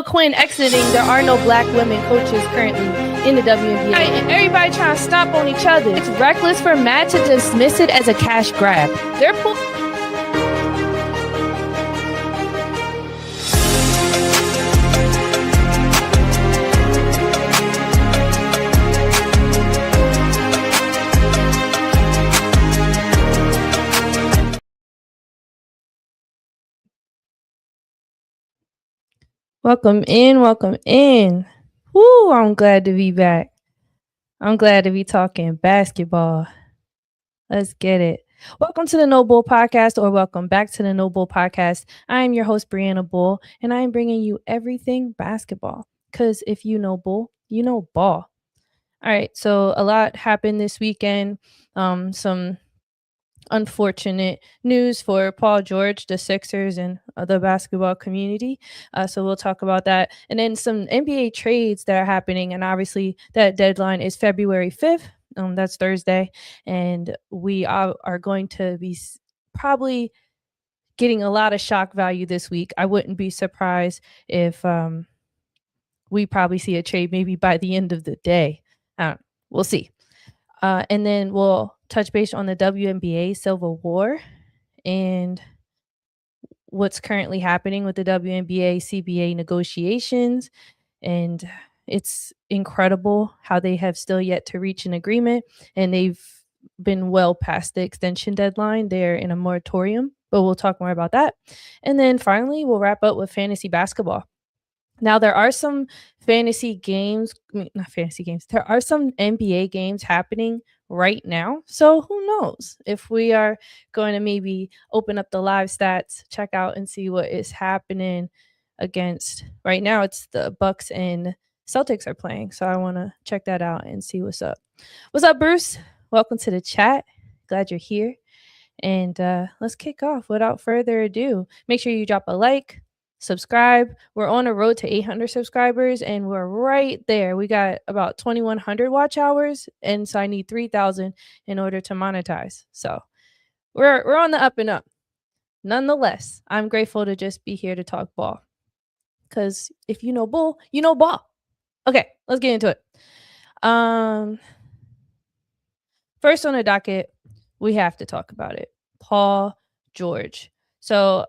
Quinn exiting, there are no black women coaches currently in the WNBA. And everybody trying to stomp on each other. It's reckless for Matt to dismiss it as a cash grab. They're Welcome in. Woo, I'm glad to be back. I'm glad to be talking basketball. Let's get it. Welcome to the No Bull Podcast, or welcome back to the No Bull Podcast. I am your host, Brianna Bull, and I am bringing you everything basketball. Because if you know bull, you know ball. All right, so a lot happened this weekend. Some unfortunate news for Paul George, the Sixers, and the basketball community. So we'll talk about that. And then some NBA trades that are happening. And obviously that deadline is February 5th. That's Thursday. And we are going to be probably getting a lot of shock value this week. I wouldn't be surprised if we probably see a trade maybe by the end of the day. We'll see. And then we'll touch base on the WNBA Civil War and what's currently happening with the WNBA CBA negotiations. And it's incredible how they have still yet to reach an agreement, and they've been well past the extension deadline. They're in a moratorium, but we'll talk more about that. And then finally, we'll wrap up with fantasy basketball. Now, there are some there are some NBA games happening right now. So who knows if we are going to maybe open up the live stats, check out and see what is happening against. Right now, it's the Bucks and Celtics are playing. So I want to check that out and see what's up. What's up, Bruce? Welcome to the chat. Glad you're here. And let's kick off without further ado. Make sure you drop a like. Subscribe. We're on a road to 800 subscribers, and we're right there. We got about 2,100 watch hours, and so I need 3,000 in order to monetize. So we're on the up and up. Nonetheless, I'm grateful to just be here to talk ball, because if you know bull, you know ball. Okay, let's get into it. First on the docket, we have to talk about it. Paul George. So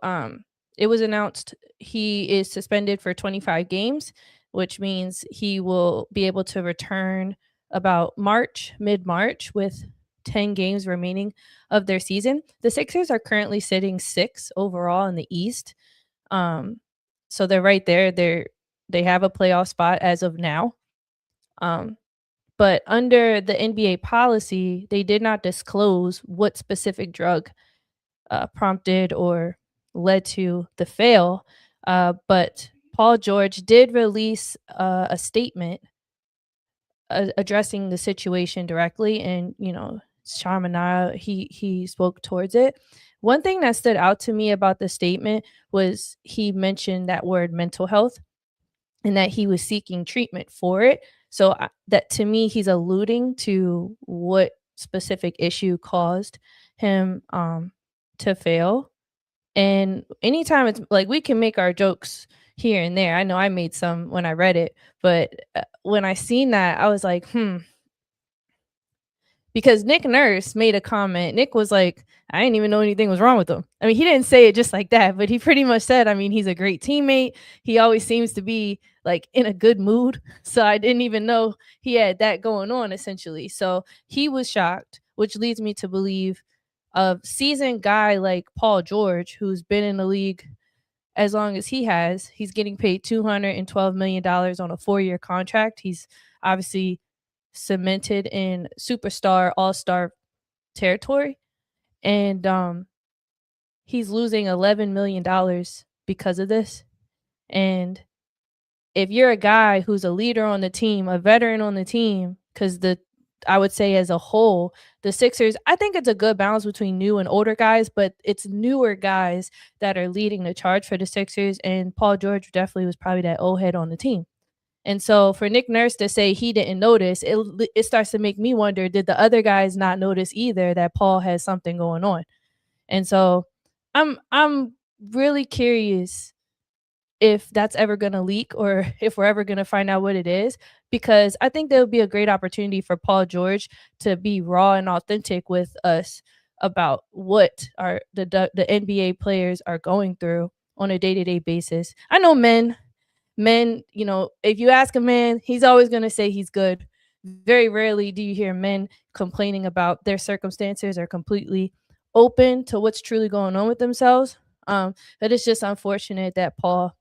it was announced he is suspended for 25 games, which means he will be able to return about mid-March, with 10 games remaining of their season. The Sixers are currently sitting 6th overall in the East. So they're right there. They have a playoff spot as of now. But under the NBA policy, they did not disclose what specific drug prompted or led to the fail. But Paul George did release a statement addressing the situation directly. And, Shamana, he spoke towards it. One thing that stood out to me about the statement was he mentioned that word mental health and that he was seeking treatment for it. So that, to me, he's alluding to what specific issue caused him to fail. And anytime it's like, we can make our jokes here and there. I know I made some when I read it, but when I seen that, I was like, because Nick Nurse made a comment. Nick was like, I didn't even know anything was wrong with him. I mean, he didn't say it just like that, but he pretty much said, he's a great teammate. He always seems to be like in a good mood. So I didn't even know he had that going on, essentially. So he was shocked, which leads me to believe a seasoned guy like Paul George, who's been in the league as long as he has, he's getting paid $212 million on a 4-year contract. He's obviously cemented in superstar, all-star territory. And he's losing $11 million because of this. And if you're a guy who's a leader on the team, a veteran on the team, because I would say as a whole, the Sixers, I think it's a good balance between new and older guys, but it's newer guys that are leading the charge for the Sixers. And Paul George definitely was probably that old head on the team. And so for Nick Nurse to say he didn't notice, it starts to make me wonder, did the other guys not notice either that Paul has something going on? And so I'm really curious if that's ever going to leak or if we're ever going to find out what it is, because I think there would be a great opportunity for Paul George to be raw and authentic with us about what the NBA players are going through on a day-to-day basis. I know men, if you ask a man, he's always going to say he's good. Very rarely do you hear men complaining about their circumstances or completely open to what's truly going on with themselves. But it's just unfortunate that Paul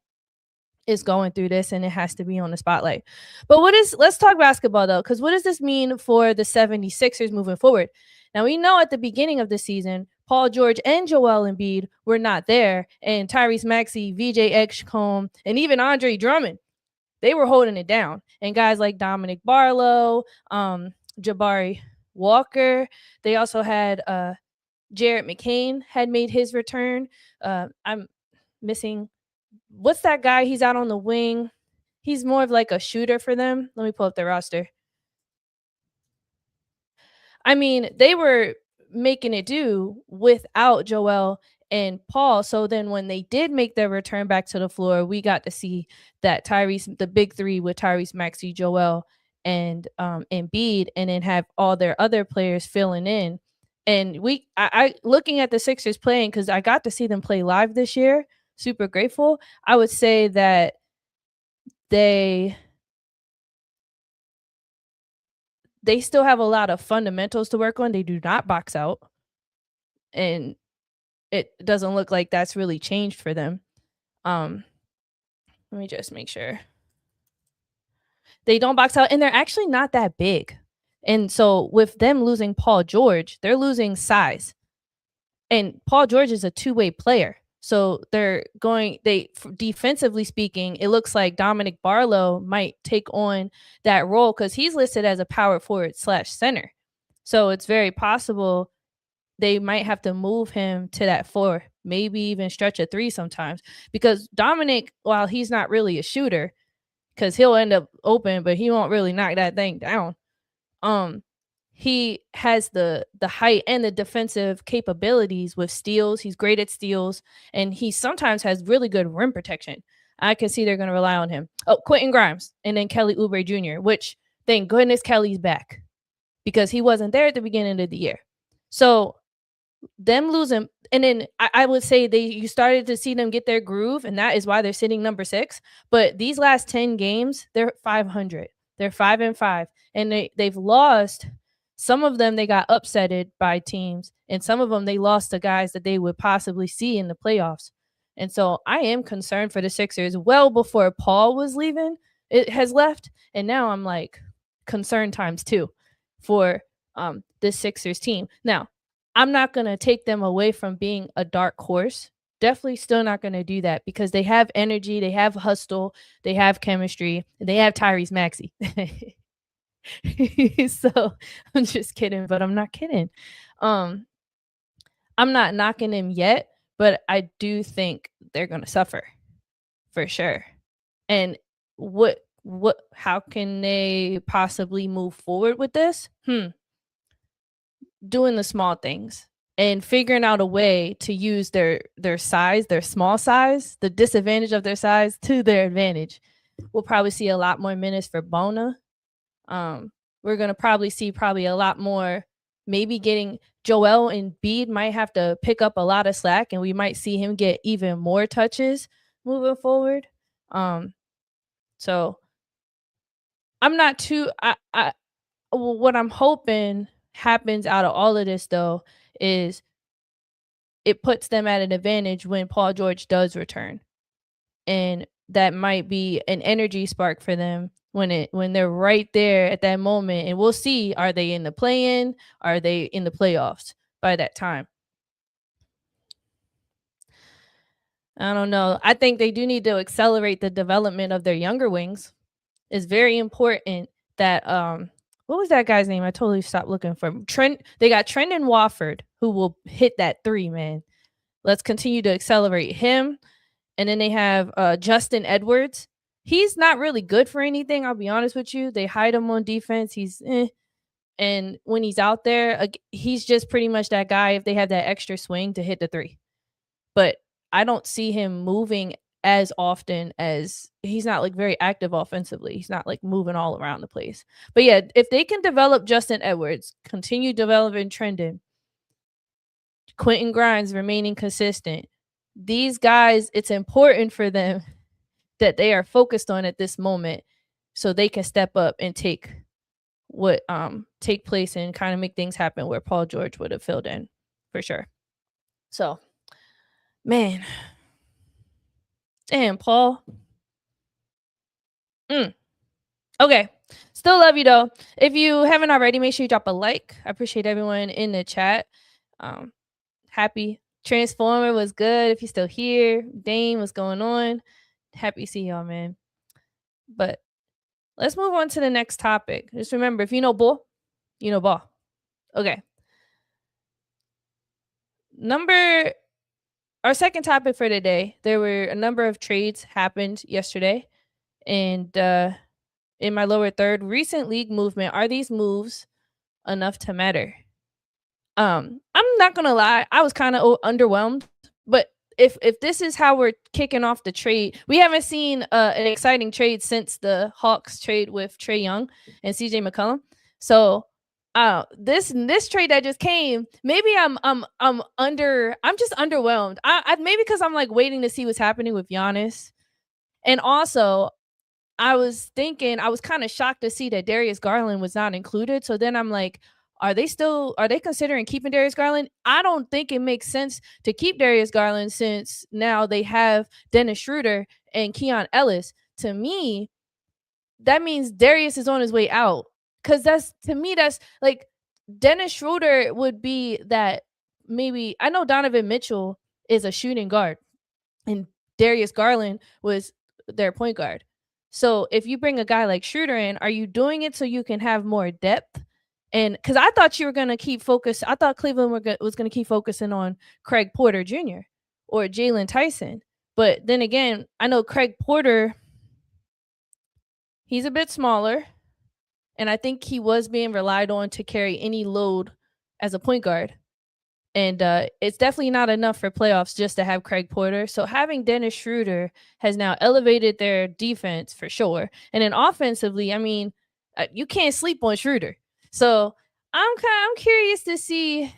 is going through this and it has to be on the spotlight. But let's talk basketball though, because what does this mean for the 76ers moving forward? Now, we know at the beginning of the season, Paul George and Joel Embiid were not there, and Tyrese Maxey, VJ Edgecombe, and even Andre Drummond, they were holding it down. And guys like Dominic Barlow, Jabari Walker, they also had Jared McCain had made his return. I'm missing, what's that guy? He's out on the wing. He's more of like a shooter for them. Let me pull up the roster. I mean, they were making it do without Joel and Paul. So then when they did make their return back to the floor, we got to see that the big three with Tyrese Maxey, Joel, and Embiid, and then have all their other players filling in. And I looking at the Sixers playing, because I got to see them play live this year. Super grateful. I would say that they still have a lot of fundamentals to work on. They do not box out, and it doesn't look like that's really changed for them. Let me just make sure. They don't box out, and they're actually not that big. And so with them losing Paul George, they're losing size. And Paul George is a two-way player. So defensively speaking, it looks like Dominic Barlow might take on that role because he's listed as a power forward / center. So it's very possible they might have to move him to that 4, maybe even stretch a 3 sometimes, because Dominic, while he's not really a shooter, because he'll end up open, but he won't really knock that thing down. He has the height and the defensive capabilities with steals. He's great at steals, and he sometimes has really good rim protection. I can see they're going to rely on him. Oh, Quentin Grimes, and then Kelly Oubre Jr., which thank goodness Kelly's back, because he wasn't there at the beginning of the year. So them losing, and then I would say you started to see them get their groove, and that is why they're sitting number 6. But these last 10 games, they're 500. They're 5-5, and they've lost. Some of them they got upsetted by teams, and some of them they lost to guys that they would possibly see in the playoffs. And so I am concerned for the Sixers well before Paul was leaving. It has left, and now I'm like concerned times 2 for this Sixers team. Now, I'm not going to take them away from being a dark horse. Definitely still not going to do that, because they have energy, they have hustle, they have chemistry, and they have Tyrese Maxey. So I'm just kidding, but I'm not kidding. I'm not knocking them yet, but I do think they're going to suffer for sure. And how can they possibly move forward with this? Doing the small things and figuring out a way to use their size, their small size, the disadvantage of their size to their advantage. We'll probably see a lot more minutes for Bona. We're going to probably see a lot more, maybe getting Joel Embiid might have to pick up a lot of slack, and we might see him get even more touches moving forward. So I'm not too, what I'm hoping happens out of all of this though is it puts them at an advantage when Paul George does return, and that might be an energy spark for them when they're right there at that moment. And we'll see, are they in the play-in, are they in the playoffs by that time? I don't know. I think they do need to accelerate the development of their younger wings. It's very important that what was that guy's name? I totally stopped looking for him. Trent. They got Trendon Wofford, who will hit that 3, man. Let's continue to accelerate him. And then they have Justin Edwards. He's not really good for anything, I'll be honest with you. They hide him on defense. He's and when he's out there, he's just pretty much that guy if they have that extra swing to hit the 3. But I don't see him moving as often as he's not like very active offensively. He's not like moving all around the place. But yeah, if they can develop Justin Edwards, continue developing Trendon, Quentin Grimes remaining consistent, these guys, it's important for them that they are focused on at this moment so they can step up and take place and kind of make things happen where Paul George would have filled in for sure. So, man, damn, Paul. Okay. Still love you though. If you haven't already, make sure you drop a like. I appreciate everyone in the chat. Happy Transformer was good. If you're still here, Dane, what's going on? Happy to see y'all, man. But let's move on to the next topic. Just remember, if you know bull, you know ball. Okay. Our second topic for today, there were a number of trades happened yesterday. And in my lower third, recent league movement, are these moves enough to matter? I'm not gonna lie, I was kind of underwhelmed, but if this is how we're kicking off the trade, we haven't seen an exciting trade since the Hawks trade with Trae Young and CJ McCollum. So this trade that just came, maybe I'm just underwhelmed. I maybe because I'm like waiting to see what's happening with Giannis. And also I was kind of shocked to see that Darius Garland was not included. So then I'm like, are they considering keeping Darius Garland? I don't think it makes sense to keep Darius Garland since now they have Dennis Schroeder and Keon Ellis. To me, that means Darius is on his way out. Cause that's like Dennis Schroeder would be that. Maybe I know Donovan Mitchell is a shooting guard and Darius Garland was their point guard. So if you bring a guy like Schroeder in, are you doing it so you can have more depth? And because I thought you were going to keep focus, I thought Cleveland was going to keep focusing on Craig Porter Jr. or Jalen Tyson. But then again, I know Craig Porter, he's a bit smaller. And I think he was being relied on to carry any load as a point guard. And it's definitely not enough for playoffs just to have Craig Porter. So having Dennis Schroeder has now elevated their defense for sure. And then offensively, I mean, you can't sleep on Schroeder. So I'm curious to see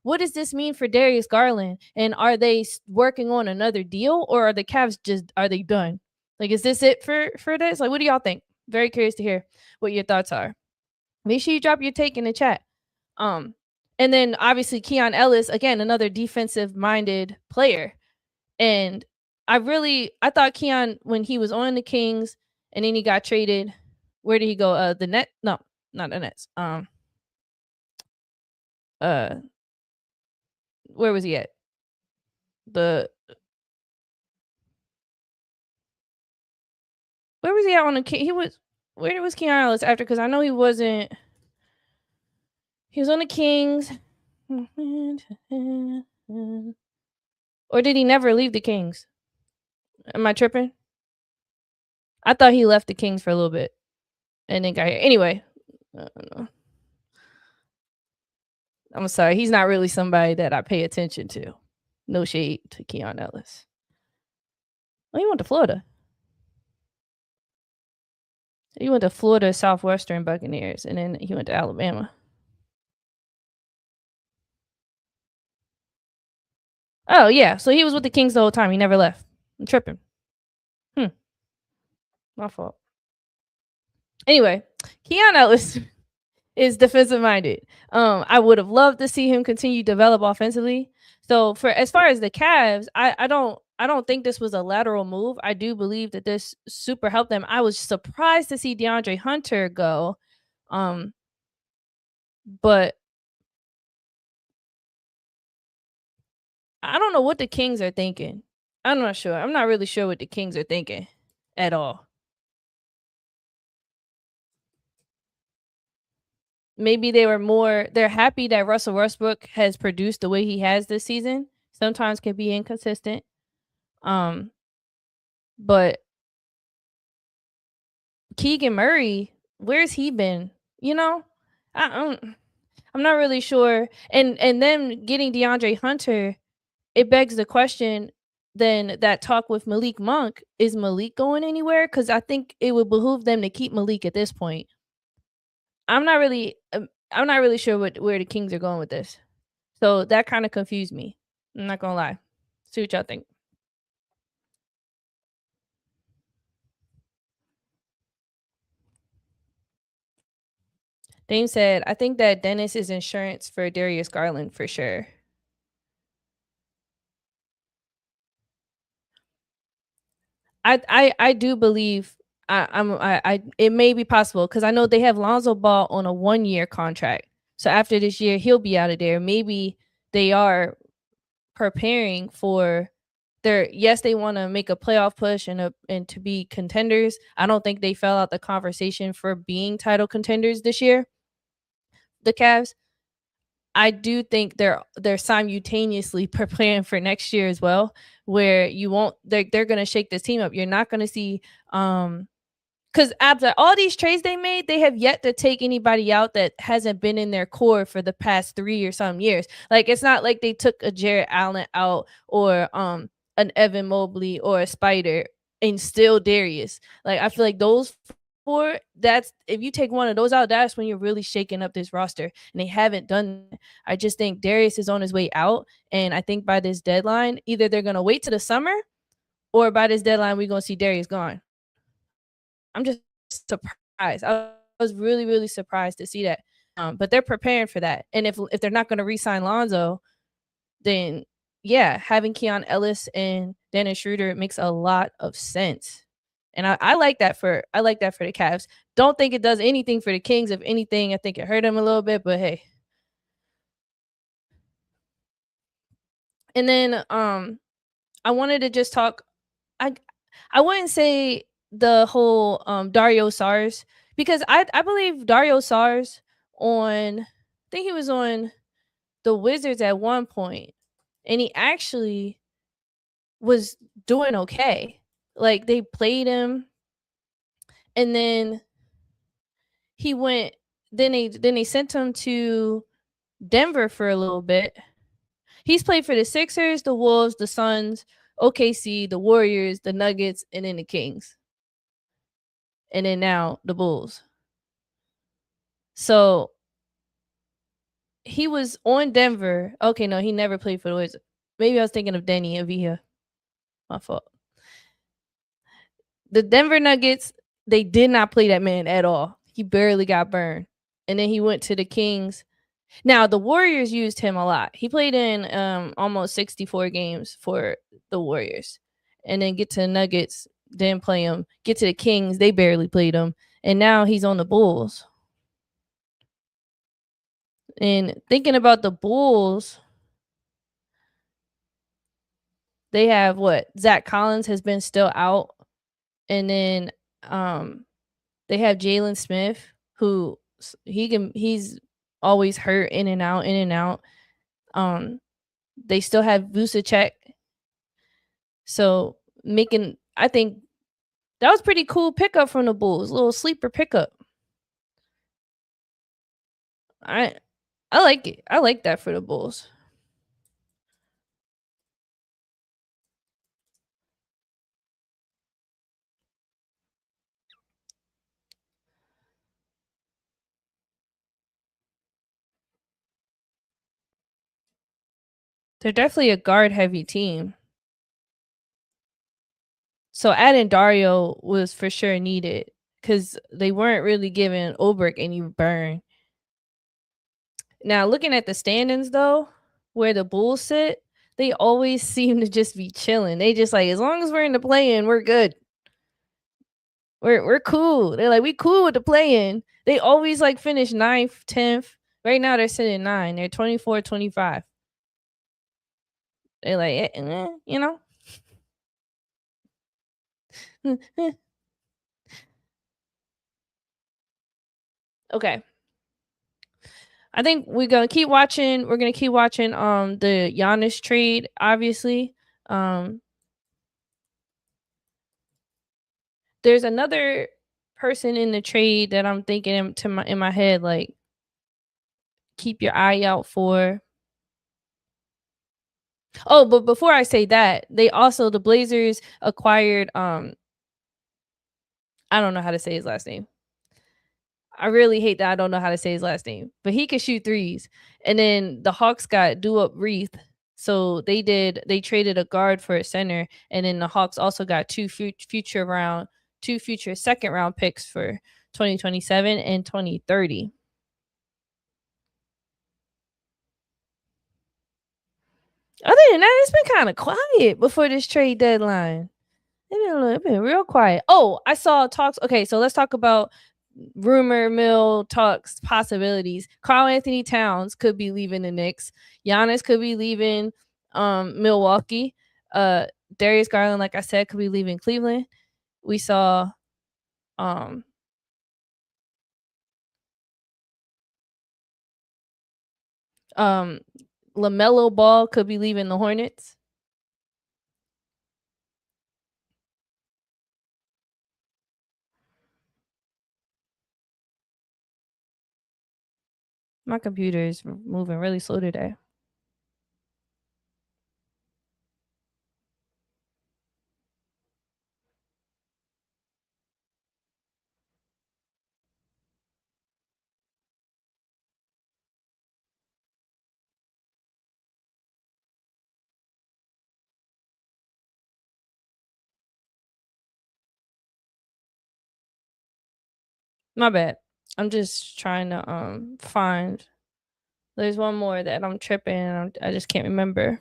what does this mean for Darius Garland? And are they working on another deal, or are the Cavs are they done? Like, is this it for this? Like, what do y'all think? Very curious to hear what your thoughts are. Make sure you drop your take in the chat. And then obviously Keon Ellis, again, another defensive-minded player. And I thought Keon, when he was on the Kings and then he got traded, where did he go? The Nets? No, not the Nets. Where was he at? Where was he at on the where was Keon Ellis after? Because I know he was on the Kings. Or did he never leave the Kings? Am I tripping? I thought he left the Kings for a little bit and then got here. Anyway, I don't know. I'm sorry. He's not really somebody that I pay attention to. No shade to Keon Ellis. Oh, he went to Florida. He went to Florida Southwestern Buccaneers, and then he went to Alabama. Oh, yeah. So he was with the Kings the whole time. He never left. I'm tripping. My fault. Anyway, Keon Ellis is defensive minded. I would have loved to see him continue to develop offensively. So as far as the Cavs, I don't think this was a lateral move. I do believe that this super helped them. I was surprised to see DeAndre Hunter go. But I don't know what the Kings are thinking. I'm not sure. I'm not really sure what the Kings are thinking at all. Maybe they're happy that Russell Westbrook has produced the way he has this season. Sometimes can be inconsistent. But Keegan Murray, where's he been? You know, I'm not really sure. And them getting DeAndre Hunter, it begs the question, then that talk with Malik Monk, is Malik going anywhere? Because I think it would behoove them to keep Malik at this point. I'm not really sure where the Kings are going with this. So that kind of confused me. I'm not gonna lie. See what y'all think. Dame said, I think that Dennis is insurance for Darius Garland for sure. I do believe I it may be possible because I know they have Lonzo Ball on a 1 year contract. So after this year, he'll be out of there. Maybe they are preparing for their yes, they want to make a playoff push and to be contenders. I don't think they fell out the conversation for being title contenders this year, the Cavs. I do think they're simultaneously preparing for next year as well, where you won't they're gonna shake this team up. You're not gonna see because after all these trades they made, they have yet to take anybody out that hasn't been in their core for the past 3 or some years. Like it's not like they took a Jared Allen out or an Evan Mobley or a Spider and still Darius. Like I feel like those four, that's if you take one of those out, that's when you're really shaking up this roster. And they haven't done that. I just think Darius is on his way out. And I think by this deadline, either they're gonna wait to the summer or by this deadline, we're gonna see Darius gone. I'm just surprised. I was really, really surprised to see that. But they're preparing for that. And if they're not going to re-sign Lonzo, then yeah, having Keon Ellis and Dennis Schroeder makes a lot of sense. And I like that for the Cavs. Don't think it does anything for the Kings. If anything, I think it hurt them a little bit. But hey, and then I wanted to just talk. I I wouldn't say the whole Dario Sars because I believe Dario Sars on I think he was on the Wizards at one point and he actually was doing okay. Like they played him and then he went then they sent him to Denver for a little bit. He's played for the Sixers, the Wolves, the Suns, OKC, the Warriors, the Nuggets, and then the Kings. And then now the Bulls. So he was on Denver. Okay, no, he never played for the Wizards. Maybe I was thinking of Danny Avila. My fault. The Denver Nuggets, they did not play that man at all. He barely got burned. And then he went to the Kings. Now the Warriors used him a lot. He played in almost 64 games for the Warriors. And then get to the Nuggets, didn't play him. Get to the Kings, they barely played him. And now he's on the Bulls. And thinking about the Bulls, they have what? Zach Collins has been still out. And then they have Jalen Smith, who he's always hurt in and out, in and out. They still have Vucevic. So I think that was pretty cool pickup from the Bulls, little sleeper pickup. I like it. I like that for the Bulls. They're definitely a guard heavy team. So adding Dario was for sure needed because they weren't really giving Obrick any burn. Now looking at the standings though, where the Bulls sit, they always seem to just be chilling. They just like as long as we're in the play-in, we're good. We're cool. They're like we cool with the play-in. They always like finish 9th, 10th. Right now they're sitting 9. They're 24, 25. They're like, you know. Okay. I think we're gonna keep watching. We're gonna keep watching the Giannis trade, obviously. Um there's another person in the trade that I'm thinking in my head, like keep your eye out for. Oh, but before I say that, the Blazers acquired I don't know how to say his last name. I really hate that I don't know how to say his last name, but he could shoot threes. And then the Hawks got Do Up Reith. So they traded a guard for a center, and then the Hawks also got two future second round picks for 2027 and 2030. Other than that, it's been kind of quiet before this trade deadline. It's been real quiet. Oh, I saw talks. Okay, so let's talk about rumor mill talks possibilities. Karl Anthony Towns could be leaving the Knicks. Giannis could be leaving Milwaukee. Uh Darius Garland, like I said, could be leaving Cleveland. We saw um um LaMelo Ball could be leaving the Hornets. My computer is moving really slow today. My bad. I'm just trying to find. There's one more that I'm tripping. I just can't remember.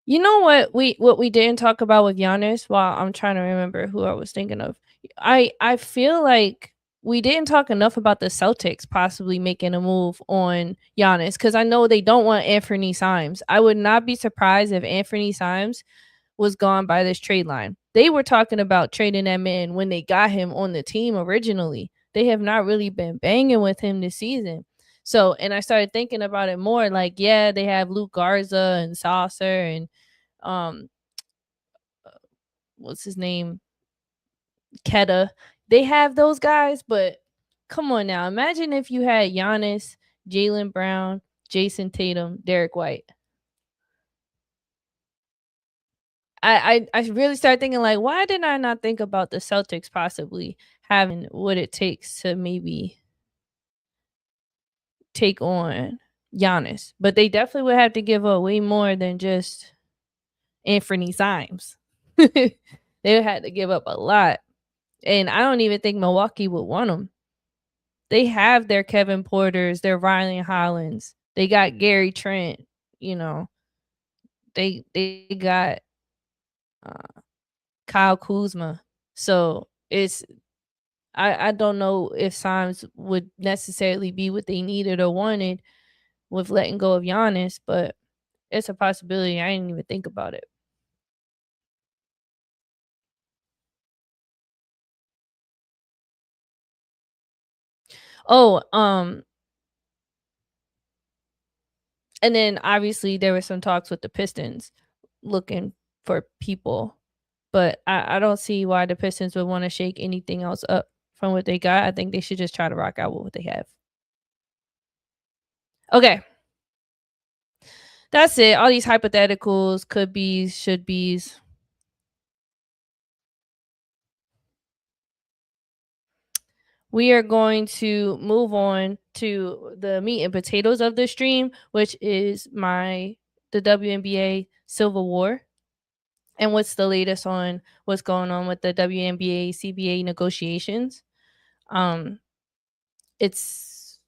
You know what we didn't talk about with Giannis? While I'm trying to remember who I was thinking of. I feel like we didn't talk enough about the Celtics possibly making a move on Giannis, because I know they don't want Anthony Symes. I would not be surprised if Anthony Symes was gone by this trade line. They were talking about trading that man when they got him on the team originally. They have not really been banging with him this season. So, and I started thinking about it more like, yeah, they have Luke Garza and Saucer and um what's his name? Keta. They have those guys, but come on now. Imagine if you had Giannis, Jalen Brown, Jason Tatum, Derek White. I really started thinking like, why did I not think about the Celtics possibly having what it takes to maybe take on Giannis? But they definitely would have to give up way more than just Anthony Symes. They would have to give up a lot. And I don't even think Milwaukee would want them. They have their Kevin Porters, their Riley Hollins. They got Gary Trent. You know, they got uh, Kyle Kuzma. So I don't know if Symes would necessarily be what they needed or wanted with letting go of Giannis, but it's a possibility. I didn't even think about it. Oh, and then obviously there were some talks with the Pistons looking for people, but I don't see why the Pistons would want to shake anything else up from what they got. I think they should just try to rock out with what they have. Okay, that's it. All these hypotheticals, could be's, should be's. We are going to move on to the meat and potatoes of the stream, which is the WNBA Civil War. And what's the latest on what's going on with the WNBA CBA negotiations? Um, it's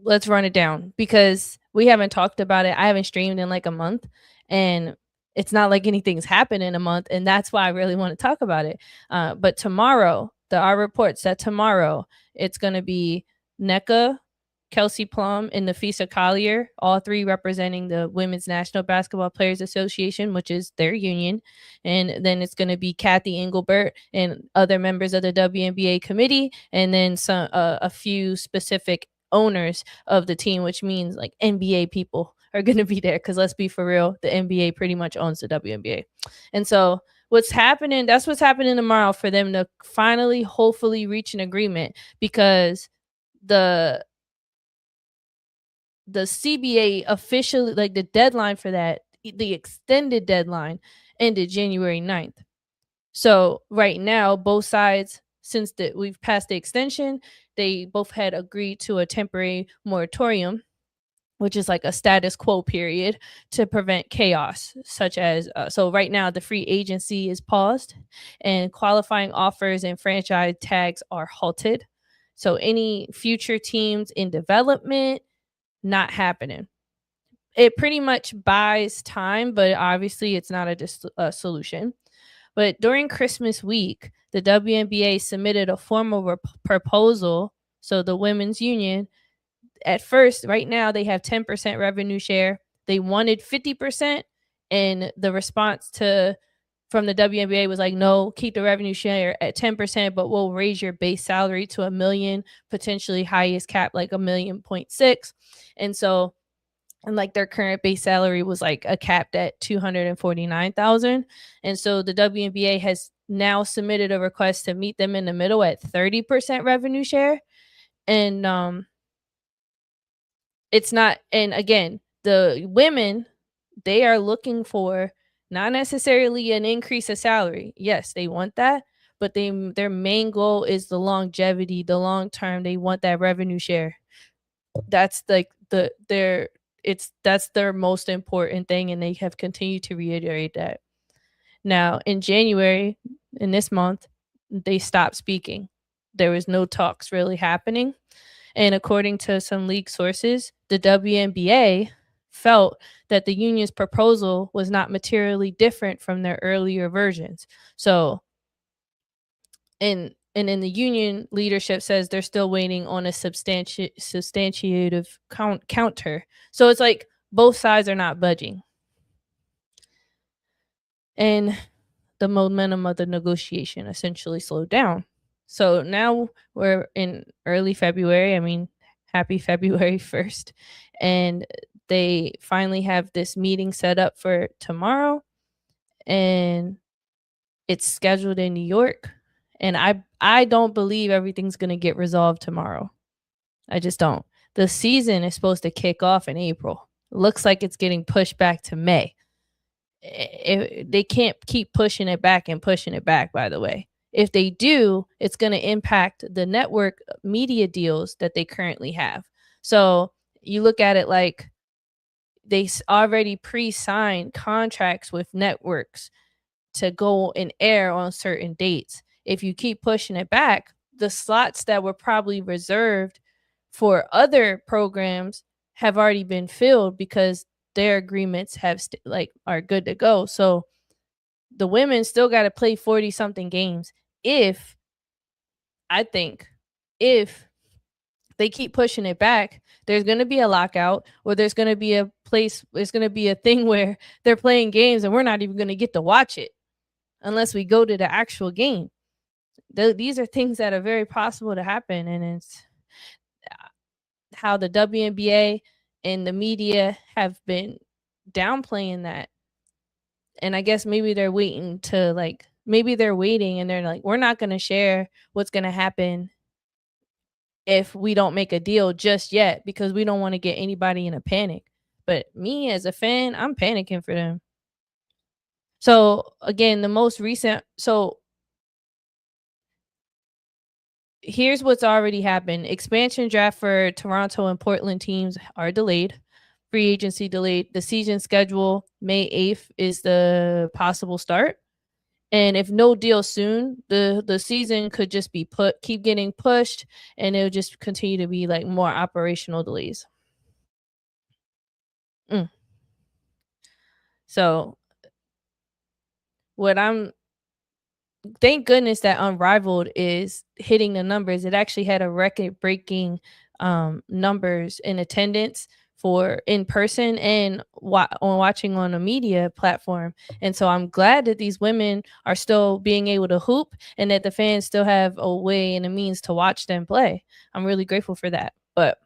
Let's run it down because we haven't talked about it. I haven't streamed in like a month, and it's not like anything's happened in a month, and that's why I really want to talk about it. But tomorrow, our reports that tomorrow it's going to be NECA, Kelsey Plum, and Nafisa Collier, all three representing the Women's National Basketball Players Association, which is their union. And then it's going to be Kathy Engelbert and other members of the WNBA committee, and then a few specific owners of the team, which means like NBA people are going to be there because let's be for real, the NBA pretty much owns the WNBA. And so that's what's happening tomorrow for them to finally hopefully reach an agreement, because the CBA officially, like the deadline for that, the extended deadline ended January 9th. So right now, both sides, since we've passed the extension, they both had agreed to a temporary moratorium, which is like a status quo period to prevent chaos, such as so right now the free agency is paused and qualifying offers and franchise tags are halted. So any future teams in development, not happening. It pretty much buys time, but obviously it's not a solution. But during Christmas week, the WNBA submitted a formal proposal. So the women's union, at first, right now, they have 10% revenue share. They wanted 50%. And the response from the WNBA was like, no, keep the revenue share at 10%, but we'll raise your base salary to $1 million, potentially highest cap like $1.6 million. And so, and like their current base salary was like a capped at 249,000. And so the WNBA has now submitted a request to meet them in the middle at 30% revenue share. And it's not, and again, the women, they are looking for not necessarily an increase of salary. Yes, they want that, but their main goal is the longevity, the long term. They want that revenue share. That's like that's their most important thing, and they have continued to reiterate that. Now, in January, in this month, they stopped speaking. There was no talks really happening. And according to some league sources, the WNBA felt that the union's proposal was not materially different from their earlier versions. So, and in the union leadership says they're still waiting on a substantiative counter. So it's like both sides are not budging. And the momentum of the negotiation essentially slowed down. So now we're in early February. I mean, happy February 1st. And they finally have this meeting set up for tomorrow. And it's scheduled in New York. And I don't believe everything's going to get resolved tomorrow. I just don't. The season is supposed to kick off in April. Looks like it's getting pushed back to May. They can't keep pushing it back and pushing it back, by the way. If they do, it's going to impact the network media deals that they currently have. So you look at it like they already pre-signed contracts with networks to go and air on certain dates. If you keep pushing it back, the slots that were probably reserved for other programs have already been filled because their agreements are good to go. So the women still got to play 40 something games if they keep pushing it back. There's going to be a lockout, or there's going to be a thing where they're playing games and we're not even going to get to watch it unless we go to the actual game. These are things that are very possible to happen, and it's how the WNBA and the media have been downplaying that. And I guess maybe they're waiting and they're like, we're not going to share what's going to happen if we don't make a deal just yet, because we don't want to get anybody in a panic. But me as a fan, I'm panicking for them. So again, here's what's already happened. Expansion draft for Toronto and Portland teams are delayed. Free agency delayed. The season schedule, May 8th, is the possible start. And if no deal soon, the season could just be keep getting pushed, and it'll just continue to be like more operational delays. So thank goodness that Unrivaled is hitting the numbers. It actually had a record-breaking numbers in attendance for in person and watching on a media platform. And so I'm glad that these women are still being able to hoop and that the fans still have a way and a means to watch them play. I'm really grateful for that. But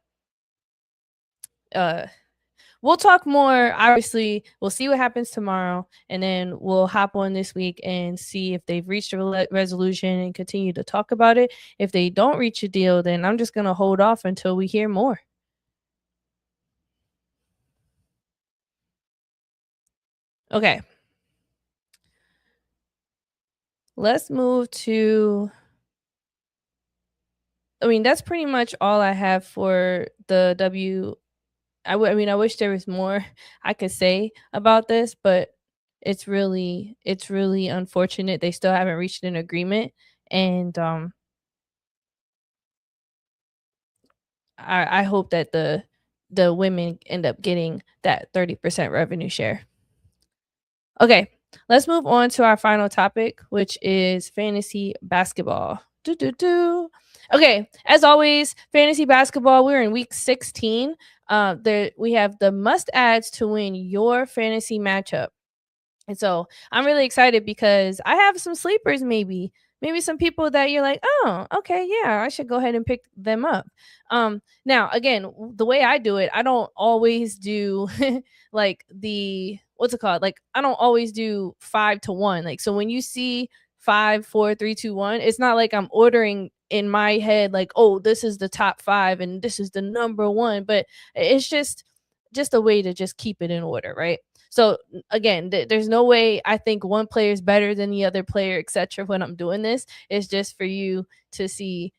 we'll talk more. Obviously, we'll see what happens tomorrow, and then we'll hop on this week and see if they've reached a resolution and continue to talk about it. If they don't reach a deal, then I'm just gonna hold off until we hear more. Okay, let's move to. I mean, that's pretty much all I have for the I mean, I wish there was more I could say about this, but it's really unfortunate they still haven't reached an agreement, and I hope that the women end up getting that 30% revenue share. Okay, let's move on to our final topic, which is fantasy basketball. Do do do. Okay, as always, fantasy basketball. We're in week 16. There we have the must adds to win your fantasy matchup. And so I'm really excited because I have some sleepers, maybe some people that you're like, oh, okay, yeah, I should go ahead and pick them up. Now again, the way I do it, I don't always do like the what's it called? Like I don't always do 5 to 1. Like so when you see 5, 4, 3, 2, 1, it's not like I'm ordering in my head like, oh, this is the top five and this is the number one, but it's just a way to just keep it in order, right? So again, there's no way I think one player is better than the other player, etc. When I'm doing this, it's just for you to see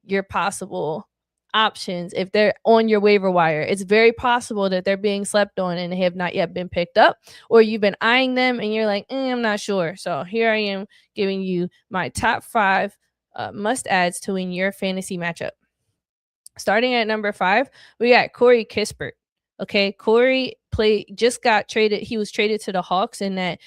your possible options if they're on your waiver wire. It's very possible that they're being slept on and they have not yet been picked up, or you've been eyeing them and you're like, I'm not sure. So here I am giving you my top five must adds to win your fantasy matchup. Starting at number 5, we got Corey Kispert. Okay, Corey just got traded. He was traded to the Hawks in that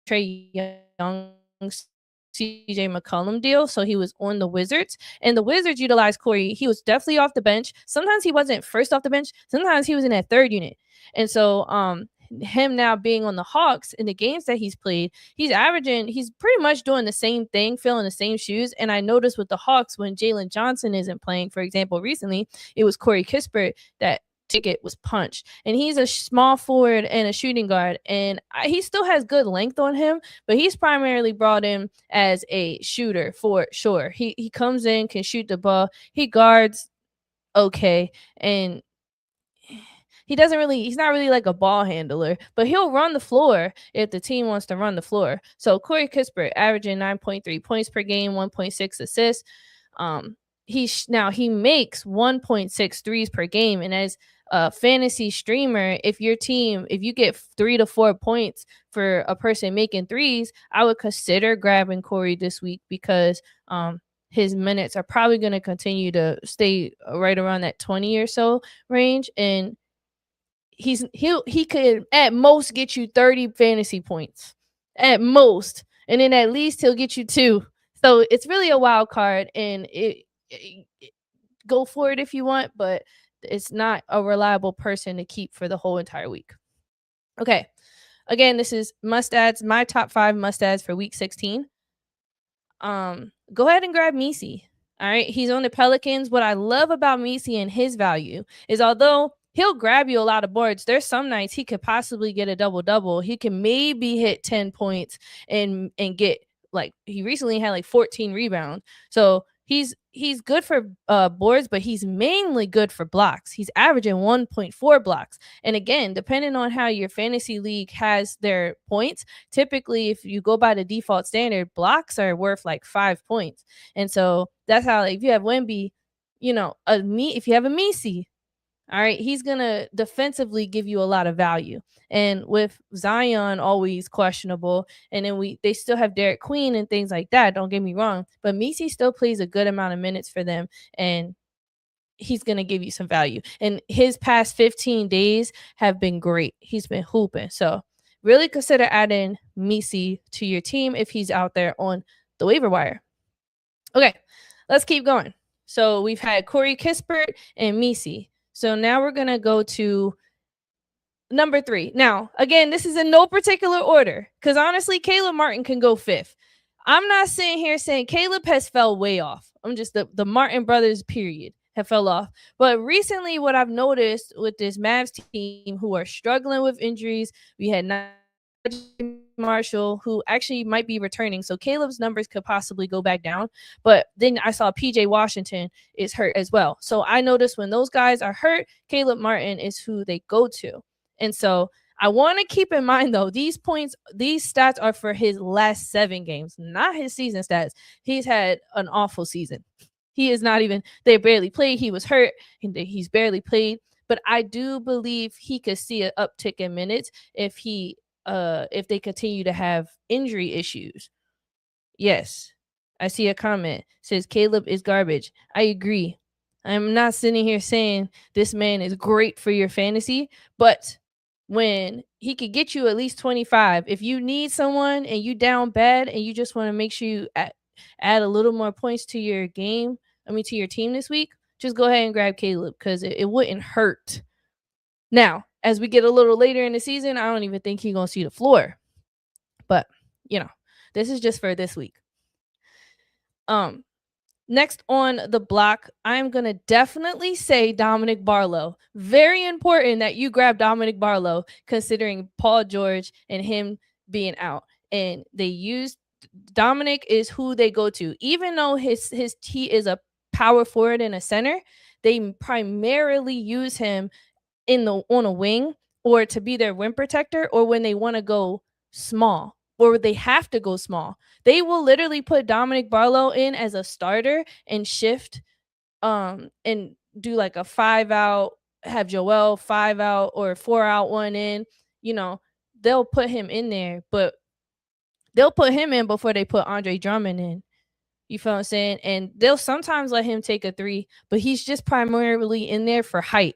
Trey Young, CJ McCollum deal. So he was on the Wizards, and the Wizards utilized Corey. He was definitely off the bench. Sometimes he wasn't first off the bench. Sometimes he was in that third unit. And so him now being on the Hawks in the games that he's played, he's pretty much doing the same thing, filling the same shoes. And I noticed with the Hawks when Jalen Johnson isn't playing, for example, recently, it was Corey Kispert that ticket was punched. And he's a small forward and a shooting guard. And he still has good length on him, but he's primarily brought in as a shooter for sure. He comes in, can shoot the ball. He guards okay. And he's not really like a ball handler, but he'll run the floor if the team wants to run the floor. So Corey Kispert averaging 9.3 points per game, 1.6 assists. He makes 1.6 threes per game. And as a fantasy streamer, if you get 3 to 4 points for a person making threes, I would consider grabbing Corey this week because his minutes are probably going to continue to stay right around that 20 or so range. And he could at most get you 30 fantasy points at most, and then at least he'll get you 2. So it's really a wild card, and go for it if you want, but it's not a reliable person to keep for the whole entire week. Okay, again, this is must adds, my top 5 must adds for week 16. Go ahead and grab Misi. All right, he's on the Pelicans. What I love about Misi and his value is although he'll grab you a lot of boards, there's some nights he could possibly get a double-double. He can maybe hit 10 points and get, like, he recently had like 14 rebounds. So he's good for boards, but he's mainly good for blocks. He's averaging 1.4 blocks. And again, depending on how your fantasy league has their points, typically if you go by the default standard, blocks are worth like 5 points. And so that's how, like, if you have Wemby, if you have a Misi, all right, he's going to defensively give you a lot of value. And with Zion always questionable, and then they still have Derek Queen and things like that, don't get me wrong, but Misi still plays a good amount of minutes for them, and he's going to give you some value. And his past 15 days have been great. He's been hooping. So really consider adding Misi to your team if he's out there on the waiver wire. Okay, let's keep going. So we've had Corey Kispert and Misi. So now we're going to go to number 3. Now, again, this is in no particular order because honestly, Caleb Martin can go 5th. I'm not sitting here saying Caleb has fell way off. I'm just the Martin brothers, period, have fell off. But recently, what I've noticed with this Mavs team who are struggling with injuries, we had Marshall, who actually might be returning. So Caleb's numbers could possibly go back down. But then I saw PJ Washington is hurt as well. So I noticed when those guys are hurt, Caleb Martin is who they go to. And so I want to keep in mind, though, these stats are for his last 7 games, not his season stats. He's had an awful season. He is not even, they barely played. He was hurt. He's barely played. But I do believe he could see an uptick in minutes if they continue to have injury issues. Yes. I see a comment. It says Caleb is garbage. I agree. I'm not sitting here saying this man is great for your fantasy, but when he could get you at least 25, if you need someone and you down bad and you just want to make sure you add a little more points to your to your team this week, just go ahead and grab Caleb because it wouldn't hurt. Now, as we get a little later in the season, I don't even think he's going to see the floor. But, this is just for this week. Next on the block, I'm going to definitely say Dominic Barlow. Very important that you grab Dominic Barlow considering Paul George and him being out. And Dominic is who they go to. Even though he is a power forward and a center, they primarily use him on a wing or to be their rim protector or when they want to go small or they have to go small. They will literally put Dominic Barlow in as a starter and shift and do like a 5 out, have Joel 5 out or 4 out, 1 in. They'll put him in there, but they'll put him in before they put Andre Drummond in. You feel what I'm saying? And they'll sometimes let him take a 3, but he's just primarily in there for height.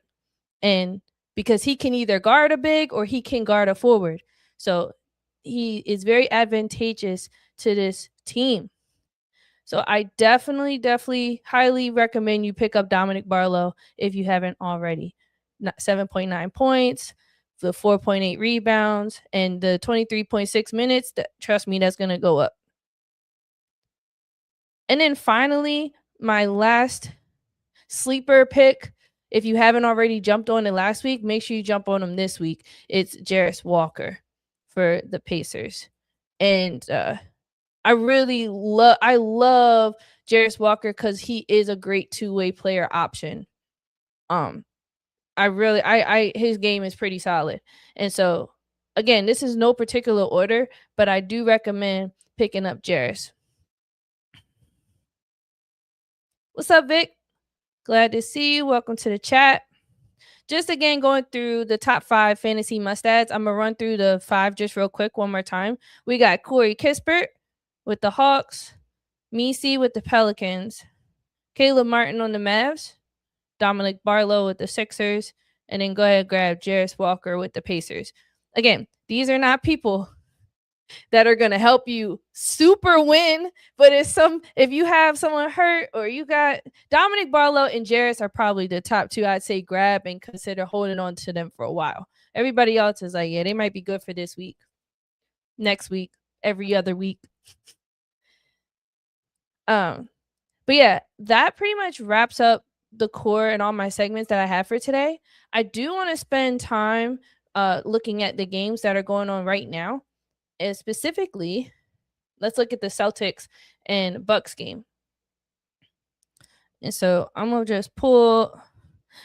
And because he can either guard a big or he can guard a forward. So he is very advantageous to this team. So I definitely highly recommend you pick up Dominic Barlow if you haven't already. 7.9 points, the 4.8 rebounds, and the 23.6 minutes. Trust me, that's going to go up. And then finally, my last sleeper pick, if you haven't already jumped on it last week, make sure you jump on him this week. It's Jarris Walker for the Pacers. And I love Jarris Walker because he is a great two-way player option. His game is pretty solid. And so, again, this is no particular order, but I do recommend picking up Jarris. What's up, Vic? Glad to see you. Welcome to the chat. Just again, going through the top 5 fantasy must-adds. I'm going to run through the 5 just real quick one more time. We got Corey Kispert with the Hawks, Misi with the Pelicans, Caleb Martin on the Mavs, Dominic Barlow with the Sixers, and then go ahead and grab Jarris Walker with the Pacers. Again, these are not people that are going to help you super win, but if you have someone hurt or you got Dominic Barlow and Jarris are probably the top 2 I'd say grab and consider holding on to them for a while. Everybody else is like, yeah, they might be good for this week, next week, every other week. But yeah, that pretty much wraps up the core and all my segments that I have for today. I do want to spend time looking at the games that are going on right now. And specifically, let's look at the Celtics and Bucks game. And so I'm going to just pull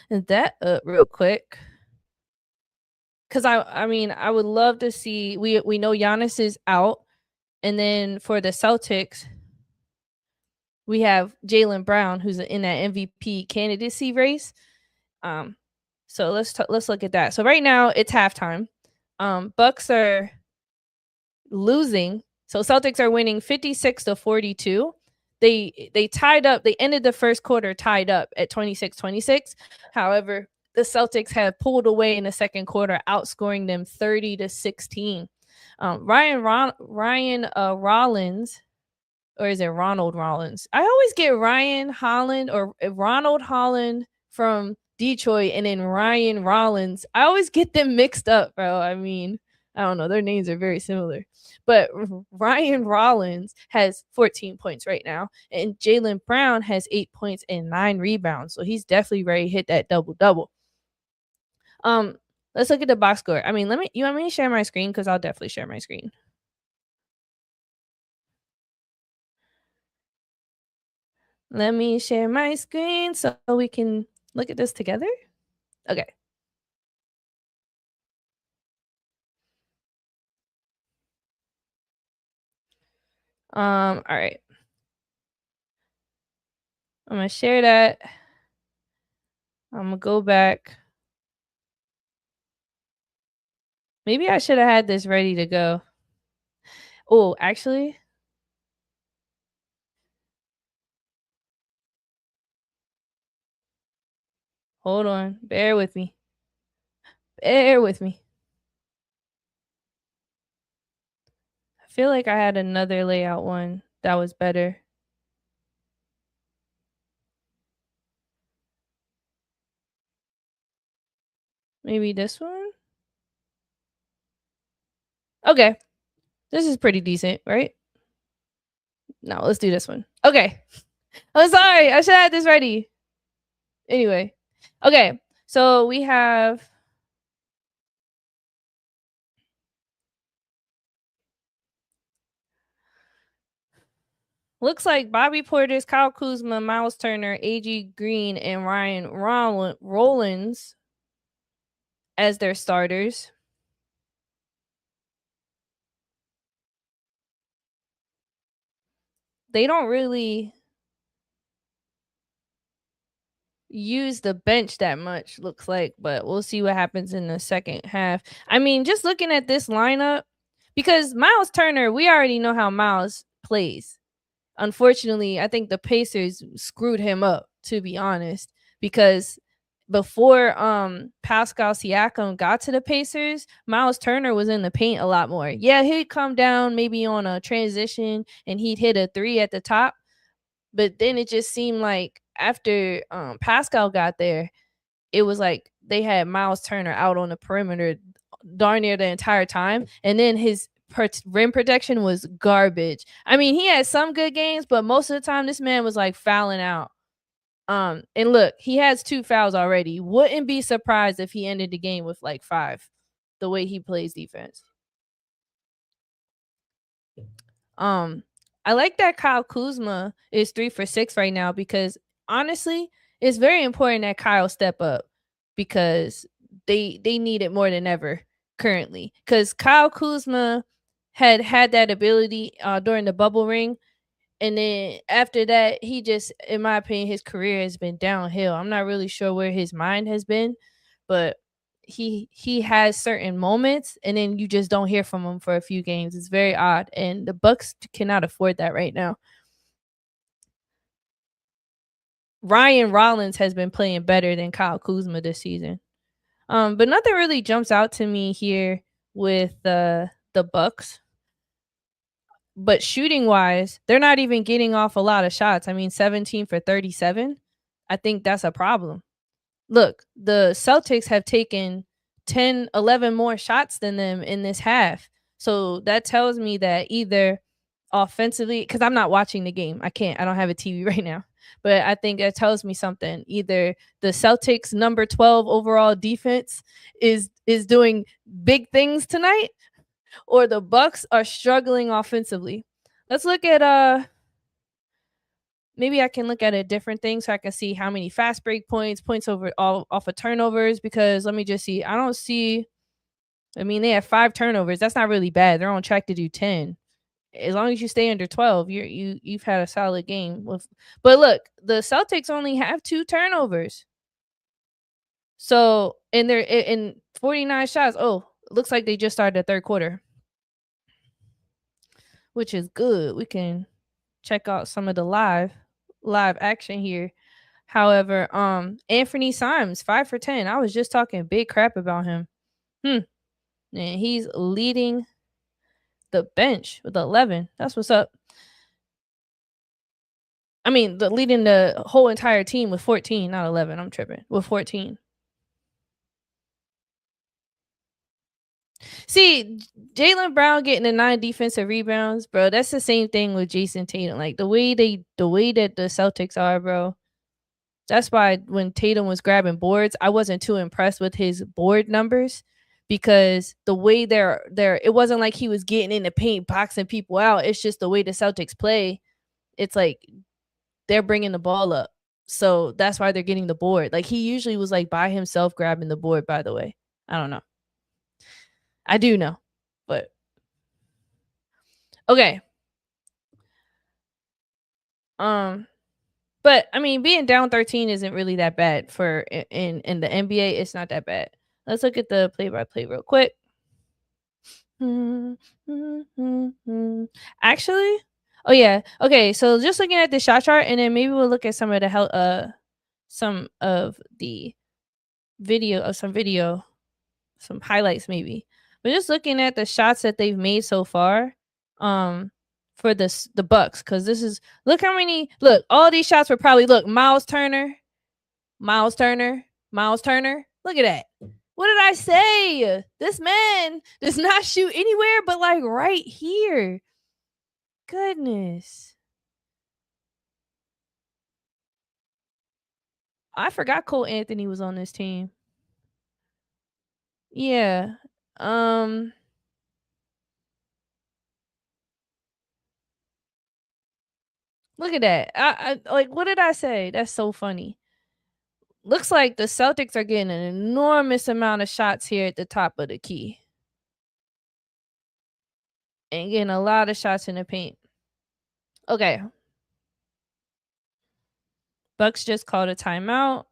that up real quick. Because I would love to see, we know Giannis is out. And then for the Celtics, we have Jaylen Brown, who's in that MVP candidacy race. So let's look at that. So right now it's halftime. Bucks are losing. So Celtics are winning 56-42. They tied up. They ended the first quarter tied up at 26-26. However, the Celtics have pulled away in the second quarter, outscoring them 30-16. Ryan Rollins, or is it Ronald Rollins? I always get Ryan Holland or Ronald Holland from Detroit and then Ryan Rollins. I always get them mixed up, bro. I mean, I don't know. Their names are very similar. But Ryan Rollins has 14 points right now, and Jaylen Brown has 8 points and 9 rebounds. So he's definitely ready to hit that double double. Um, let's look at the box score. I mean, you want me to share my screen? Because I'll definitely share my screen. Let me share my screen so we can look at this together. Okay. All right. I'm gonna share that. I'm gonna go back. Maybe I should have had this ready to go. Oh, actually, hold on. Bear with me. Bear with me. I feel like I had another layout one that was better. Maybe this one? Okay. This is pretty decent, right? No, let's do this one. Okay. I'm sorry. I should have had this ready. Anyway. Okay. So we have looks like Bobby Portis, Kyle Kuzma, Miles Turner, AG Green, and Ryan Rollins as their starters. They don't really use the bench that much, looks like, but we'll see what happens in the second half. I mean, just looking at this lineup, because Miles Turner, we already know how Miles plays. Unfortunately, I think the Pacers screwed him up, to be honest, because before Pascal Siakam got to the Pacers, Miles Turner was in the paint a lot more. Yeah, he'd come down maybe on a transition and he'd hit a three at the top, but then it just seemed like after Pascal got there, it was like they had Miles Turner out on the perimeter darn near the entire time, and then his rim protection was garbage. I mean, he had some good games, but most of the time this man was like fouling out. And look, he has 2 fouls already. Wouldn't be surprised if he ended the game with like 5, the way he plays defense. Um, I like that Kyle Kuzma is 3 for 6 right now because honestly, it's very important that Kyle step up because they need it more than ever currently. Because Kyle Kuzma had that ability during the bubble ring, and then after that, he just, in my opinion, his career has been downhill. I'm not really sure where his mind has been, but he has certain moments and then you just don't hear from him for a few games. It's very odd, and the Bucks cannot afford that right now. Ryan Rollins has been playing better than Kyle Kuzma this season. But nothing really jumps out to me here with the Bucks. But shooting wise, they're not even getting off a lot of shots. I mean, 17 for 37. I think that's a problem. Look, the Celtics have taken 10, 11 more shots than them in this half. So that tells me that either offensively, because I'm not watching the game, I don't have a TV right now. But I think that tells me something. Either the Celtics number 12 overall defense is doing big things tonight, or the Bucks are struggling offensively. Let's look at maybe I can look at a different thing so I can see how many fast break points, points over all off of turnovers. Because let me just see. I don't see. I mean, they have 5 turnovers. That's not really bad. They're on track to do 10. As long as you stay under 12, you've had a solid game. But look, the Celtics only have 2 turnovers. So and they're in 49 shots. Oh, looks like they just started the third quarter, which is good. We can check out some of the live action here. However, Anthony Simons, 5 for 10. I was just talking big crap about him. And he's leading the bench with 11. That's what's up. I mean, leading the whole entire team with 14, not 11. I'm tripping. With 14. See, Jaylen Brown getting the 9 defensive rebounds, bro, that's the same thing with Jason Tatum. Like the way that the Celtics are, bro. That's why when Tatum was grabbing boards, I wasn't too impressed with his board numbers because the way they're it wasn't like he was getting in the paint boxing people out. It's just the way the Celtics play. It's like they're bringing the ball up. So that's why they're getting the board. Like he usually was like by himself grabbing the board, by the way. I don't know. I do know. But okay. Um but I mean being down 13 isn't really that bad for in the NBA. It's not that bad. Let's look at the play by play real quick. Actually, oh yeah. Okay, so just looking at the shot chart and then maybe we'll look at some of the some of the video, some highlights maybe. But just looking at the shots that they've made so far, um, for the Bucks, because this is look how many look, all these shots were probably look, Miles Turner, Miles Turner, Miles Turner. Look at that. What did I say? This man does not shoot anywhere but like right here. Goodness. I forgot Cole Anthony was on this team. Yeah. Um Look at that. I like what did I say? That's so funny. Looks like the Celtics are getting an enormous amount of shots here at the top of the key. And getting a lot of shots in the paint. Okay. Bucks just called a timeout.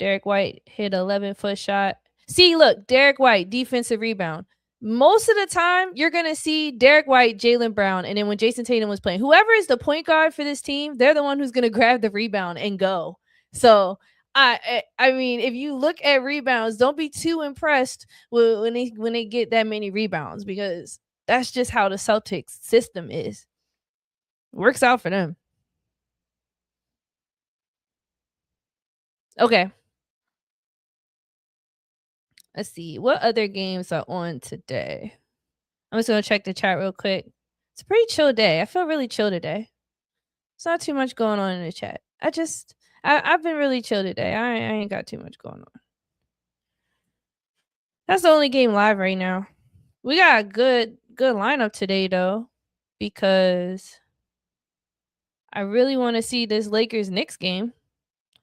Derek White hit 11-foot shot. See, look, Derek White, defensive rebound. Most of the time, you're going to see Derek White, Jaylen Brown, and then when Jason Tatum was playing, whoever is the point guard for this team, they're the one who's going to grab the rebound and go. So, I mean, if you look at rebounds, don't be too impressed when they get that many rebounds because that's just how the Celtics system is. Works out for them. Okay. Let's see. What other games are on today? I'm just gonna check the chat real quick. It's a pretty chill day. I feel really chill today. It's not too much going on in the chat. I've been really chill today. I ain't got too much going on. That's the only game live right now. We got a good lineup today though, because I really want to see this Lakers Knicks game.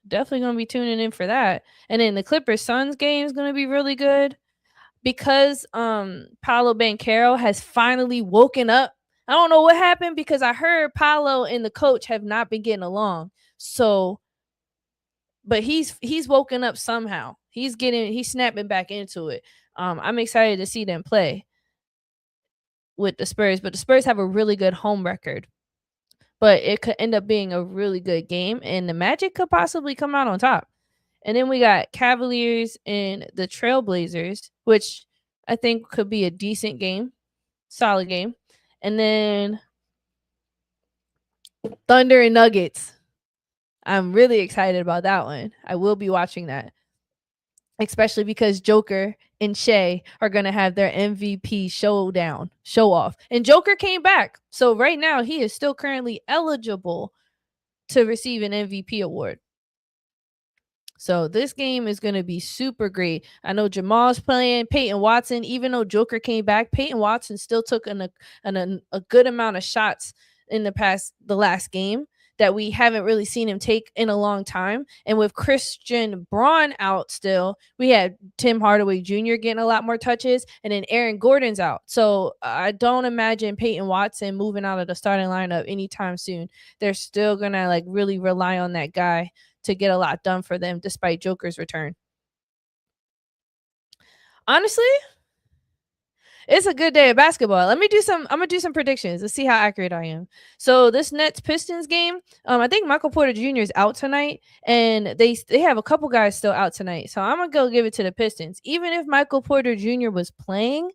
Definitely gonna be tuning in for that. And then the Clippers Suns game is gonna be really good. Because Paolo Banchero has finally woken up. I don't know what happened because I heard Paolo and the coach have not been getting along. So, but he's woken up somehow. He's snapping back into it. I'm excited to see them play with the Spurs, but the Spurs have a really good home record. But it could end up being a really good game, and the Magic could possibly come out on top. And then we got Cavaliers and the Trailblazers, which I think could be a decent game, solid game. And then Thunder and Nuggets. I'm really excited about that one. I will be watching that, especially because Joker and Shea are going to have their MVP show off. And Joker came back. So right now he is still currently eligible to receive an MVP award. So this game is going to be super great. I know Jamal's playing, Peyton Watson, even though Joker came back, Peyton Watson still took a good amount of shots in the last game that we haven't really seen him take in a long time. And with Christian Braun out still, we had Tim Hardaway Jr. getting a lot more touches, and then Aaron Gordon's out. So I don't imagine Peyton Watson moving out of the starting lineup anytime soon. They're still going to like really rely on that guy to get a lot done for them despite Joker's return. Honestly, it's a good day of basketball. I'm gonna do some predictions. Let's see how accurate I am. So this Nets Pistons game, I think Michael Porter Jr. is out tonight, and they have a couple guys still out tonight. So I'm gonna go give it to the Pistons. Even if Michael Porter Jr. was playing,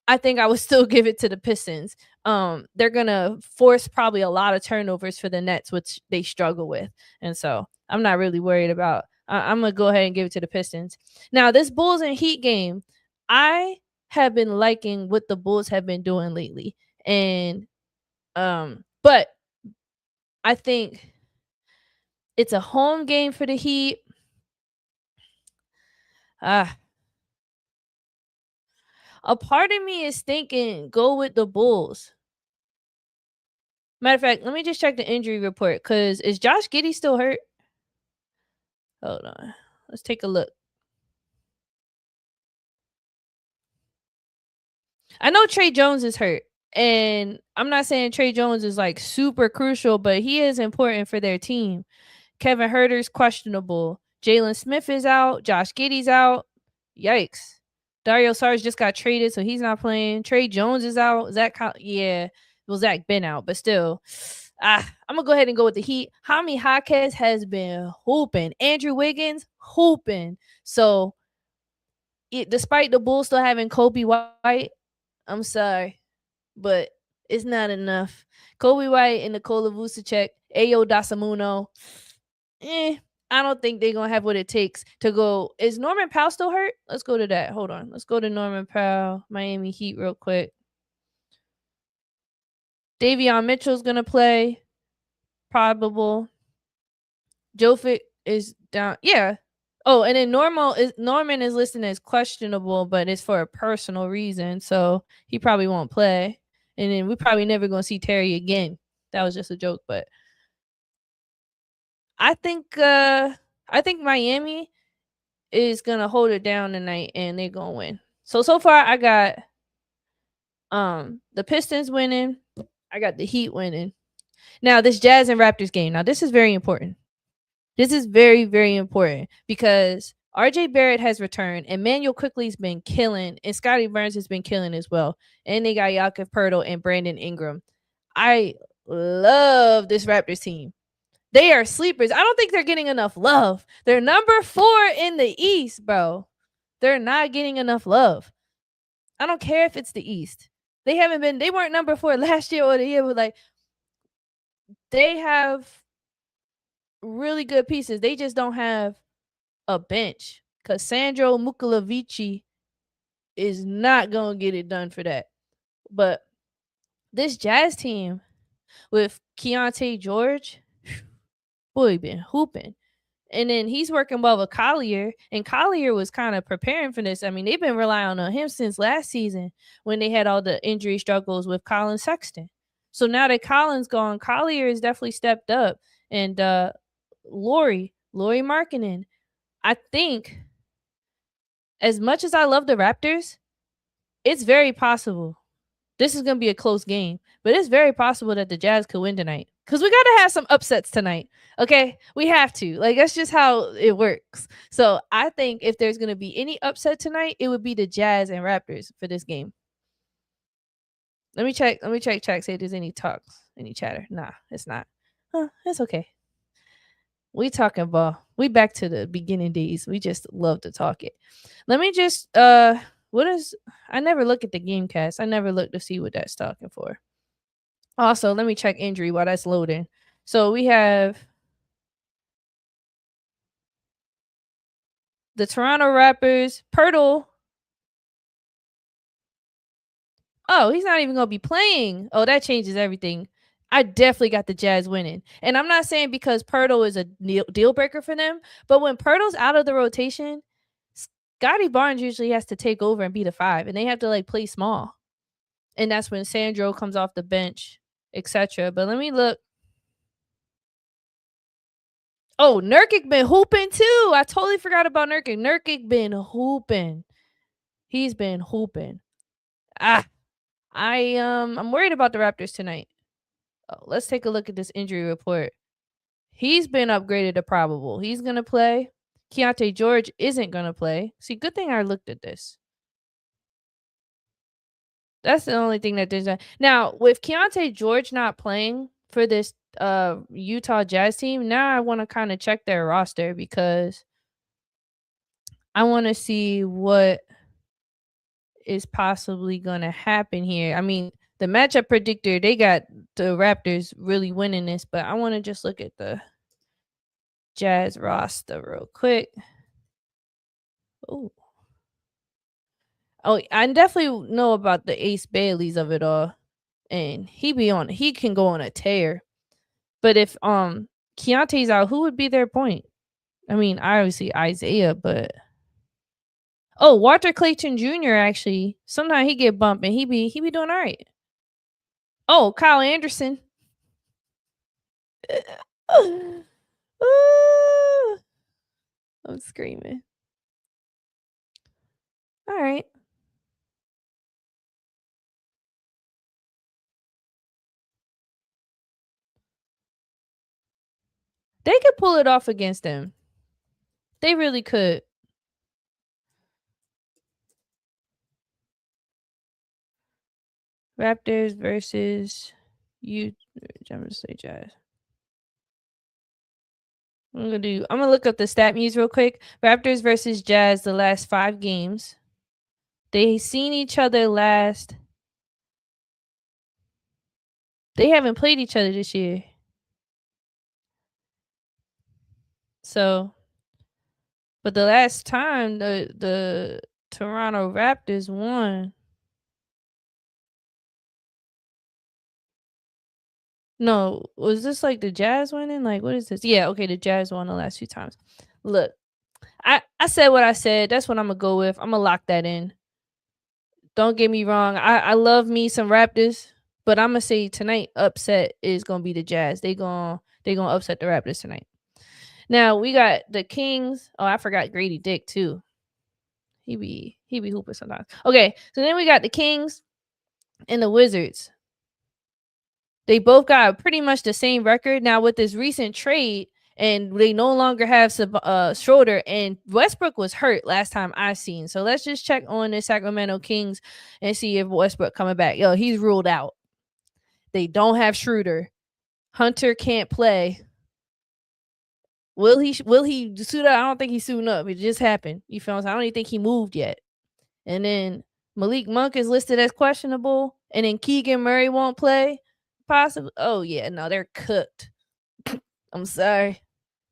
I think I would still give it to the Pistons. They're gonna force probably a lot of turnovers for the Nets, which they struggle with, and so I'm not really worried about I'm gonna go ahead and give it to the Pistons. Now, this Bulls and Heat game, I have been liking what the Bulls have been doing lately, and but I think it's a home game for the Heat. Ah, a part of me is thinking go with the Bulls. Matter of fact, let me just check the injury report. Cause is Josh Giddey still hurt? Hold on, let's take a look. I know Trey Jones is hurt, and I'm not saying Trey Jones is like super crucial, but he is important for their team. Kevin Herter's questionable. Jalen Smith is out. Josh Giddey's out. Yikes. Dario Saric just got traded, so he's not playing. Trey Jones is out. Zach been out, but still. I'm gonna go ahead and go with the Heat. Jaime Jaquez has been hooping. Andrew Wiggins hooping. So, despite the Bulls still having Kobe White, I'm sorry, but it's not enough. Kobe White and Nikola Vucevic, Ayo Dosunmu, I don't think they're gonna have what it takes to go. Is Norman Powell still hurt? Let's go to that. Hold on. Let's go to Norman Powell, Miami Heat, real quick. Davion Mitchell's gonna play. Probable. Jovic is down. Yeah. Oh, and then Norman is listed as questionable, but it's for a personal reason, so he probably won't play. And then we probably never gonna see Terry again. That was just a joke, but I think Miami is gonna hold it down tonight and they're gonna win. So far I got the Pistons winning, I got the Heat winning. Now this Jazz and Raptors game. Now this is very important. This is very, very important because RJ Barrett has returned, and Manuel Quickly's been killing, and Scotty Barnes has been killing as well. And they got Jakob Poeltl and Brandon Ingram. I love this Raptors team. They are sleepers. I don't think they're getting enough love. They're number 4 in the East, bro. They're not getting enough love. I don't care if it's the East. They weren't number 4 last year or the year, but like they have really good pieces. They just don't have a bench because Sandro Mukalavici is not going to get it done for that. But this Jazz team with Keontae George, boy, been hooping. And then he's working well with Collier, and Collier was kind of preparing for this. I mean, they've been relying on him since last season when they had all the injury struggles with Colin Sexton. So now that Colin's gone, Collier has definitely stepped up. And Lauri Markkanen, I think as much as I love the Raptors, it's very possible. This is going to be a close game, but it's very possible that the Jazz could win tonight because we got to have some upsets tonight. Okay, we have to. Like, that's just how it works. So I think if there's going to be any upset tonight, it would be the Jazz and Raptors for this game. Let me check chat, say if there's any talks, any chatter. Nah, it's not. It's okay. We talking ball. We back to the beginning days. We just love to talk it. Let me just I never look at the game cast. I never look to see what that's talking for. Also, let me check injury while that's loading. So we have the Toronto Raptors, Poeltl. Oh, he's not even going to be playing. Oh, that changes everything. I definitely got the Jazz winning. And I'm not saying because Poeltl is a deal breaker for them, but when Poeltl's out of the rotation, Scotty Barnes usually has to take over and be the 5, and they have to like play small. And that's when Sandro comes off the bench, etc. But let me look. Oh, Nurkic been hooping too. I totally forgot about Nurkic. Nurkic been hooping. He's been hooping. I'm worried about the Raptors tonight. Oh, let's take a look at this injury report. He's been upgraded to probable. He's gonna play. Keontae George isn't gonna play. See, good thing I looked at this. That's the only thing that there's now with Keontae George not playing for this Utah Jazz team. Now I want to kind of check their roster because I want to see what is possibly going to happen here. I mean, the matchup predictor, they got the Raptors really winning this, but I want to just look at the Jazz roster real quick. Oh, I definitely know about the Ace Baileys of it all, and he can go on a tear. But if Keontae's out, who would be their point? I mean, obviously Isaiah, but Walter Clayton Jr. actually sometimes he get bumped and he be doing all right. Oh, Kyle Anderson. Ooh, I'm screaming. All right. They could pull it off against them. They really could. Raptors versus you. I'm gonna say Jazz. I'm gonna look up the stat muse real quick. Raptors versus Jazz the last 5 games. They seen each other last. They haven't played each other this year. So, but the last time the Toronto Raptors won. No, was this like the Jazz winning? Like, what is this? Yeah, okay, the Jazz won the last 2 times. Look, I said what I said. That's what I'm gonna go with. I'm gonna lock that in. Don't get me wrong. I love me some Raptors, but I'm gonna say tonight upset is gonna be the Jazz. They gonna upset the Raptors tonight. Now we got the Kings. Oh, I forgot Grady Dick too. He be hooping sometimes. Okay, so then we got the Kings and the Wizards. They both got pretty much the same record. Now with this recent trade, and they no longer have Schroeder, and Westbrook was hurt last time I seen. So let's just check on the Sacramento Kings and see if Westbrook coming back. Yo, he's ruled out. They don't have Schroeder. Hunter can't play. Will he suit up? I don't think he's suiting up. It just happened. You feel me? I don't even think he moved yet. And then Malik Monk is listed as questionable. And then Keegan Murray won't play. Possibly. Oh yeah, no, they're cooked. I'm sorry.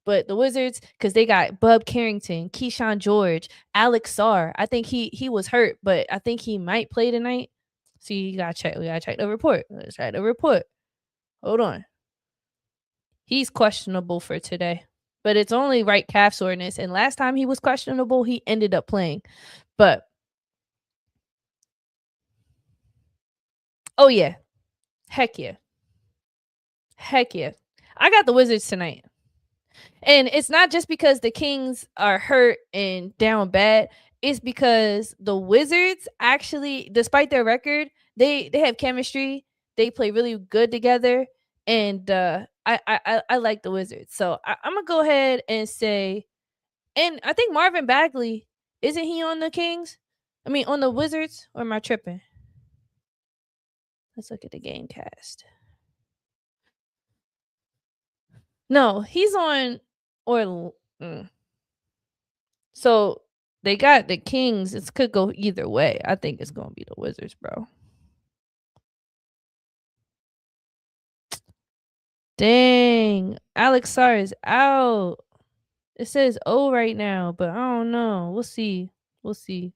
But the Wizards, because they got Bub Carrington, Keyshawn George, Alex Sarr. I think he was hurt, but I think he might play tonight. So you gotta check. We gotta check the report. Let's check the report. Hold on. He's questionable for today. But it's only right calf soreness. And last time he was questionable, he ended up playing. But oh yeah. Heck yeah. Heck yeah. I got the Wizards tonight. And it's not just because the Kings are hurt and down bad. It's because the Wizards actually, despite their record, they have chemistry. They play really good together, and I like the Wizards. So I'm gonna go ahead and say, and I think Marvin Bagley, isn't he on the Kings? I mean, on the Wizards, or am I tripping? Let's look at the game cast. No, he's on or. So they got the Kings. It could go either way. I think it's gonna be the Wizards, bro. Dang, Alex Sarr is out. It says O right now, but I don't know. We'll see. We'll see.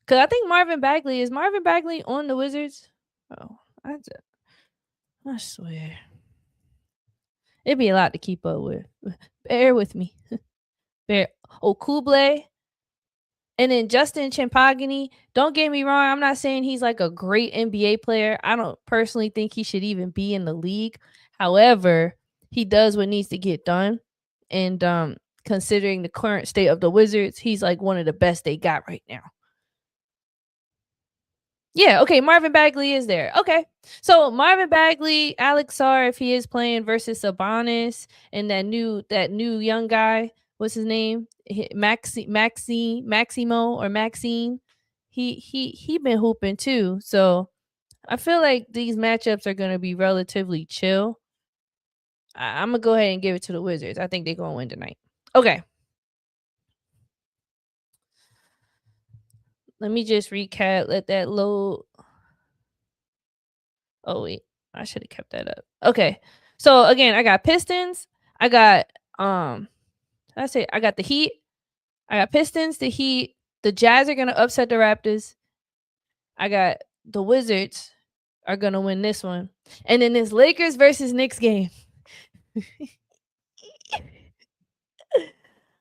Cause I think Marvin Bagley on the Wizards. Oh, I swear, it'd be a lot to keep up with. Bear with me. Bear. Oh, Kuble. And then Justin Champagny, don't get me wrong, I'm not saying he's like a great NBA player. I don't personally think he should even be in the league. However, he does what needs to get done. And considering the current state of the Wizards, he's like one of the best they got right now. Yeah, okay, Marvin Bagley is there. Okay. So Marvin Bagley, Alex Sarr, if he is playing versus Sabonis and that new young guy, what's his name? Maximo or Maxine. He been hooping too. So I feel like these matchups are gonna be relatively chill. I'm gonna go ahead and give it to the Wizards. I think they're gonna win tonight. Okay. Let me just recap. Let that load. Oh wait, I should have kept that up. Okay. So again, I got Pistons. I got I got the Heat. I got Pistons, the Heat. The Jazz are gonna upset the Raptors. I got the Wizards are gonna win this one. And then this Lakers versus Knicks game.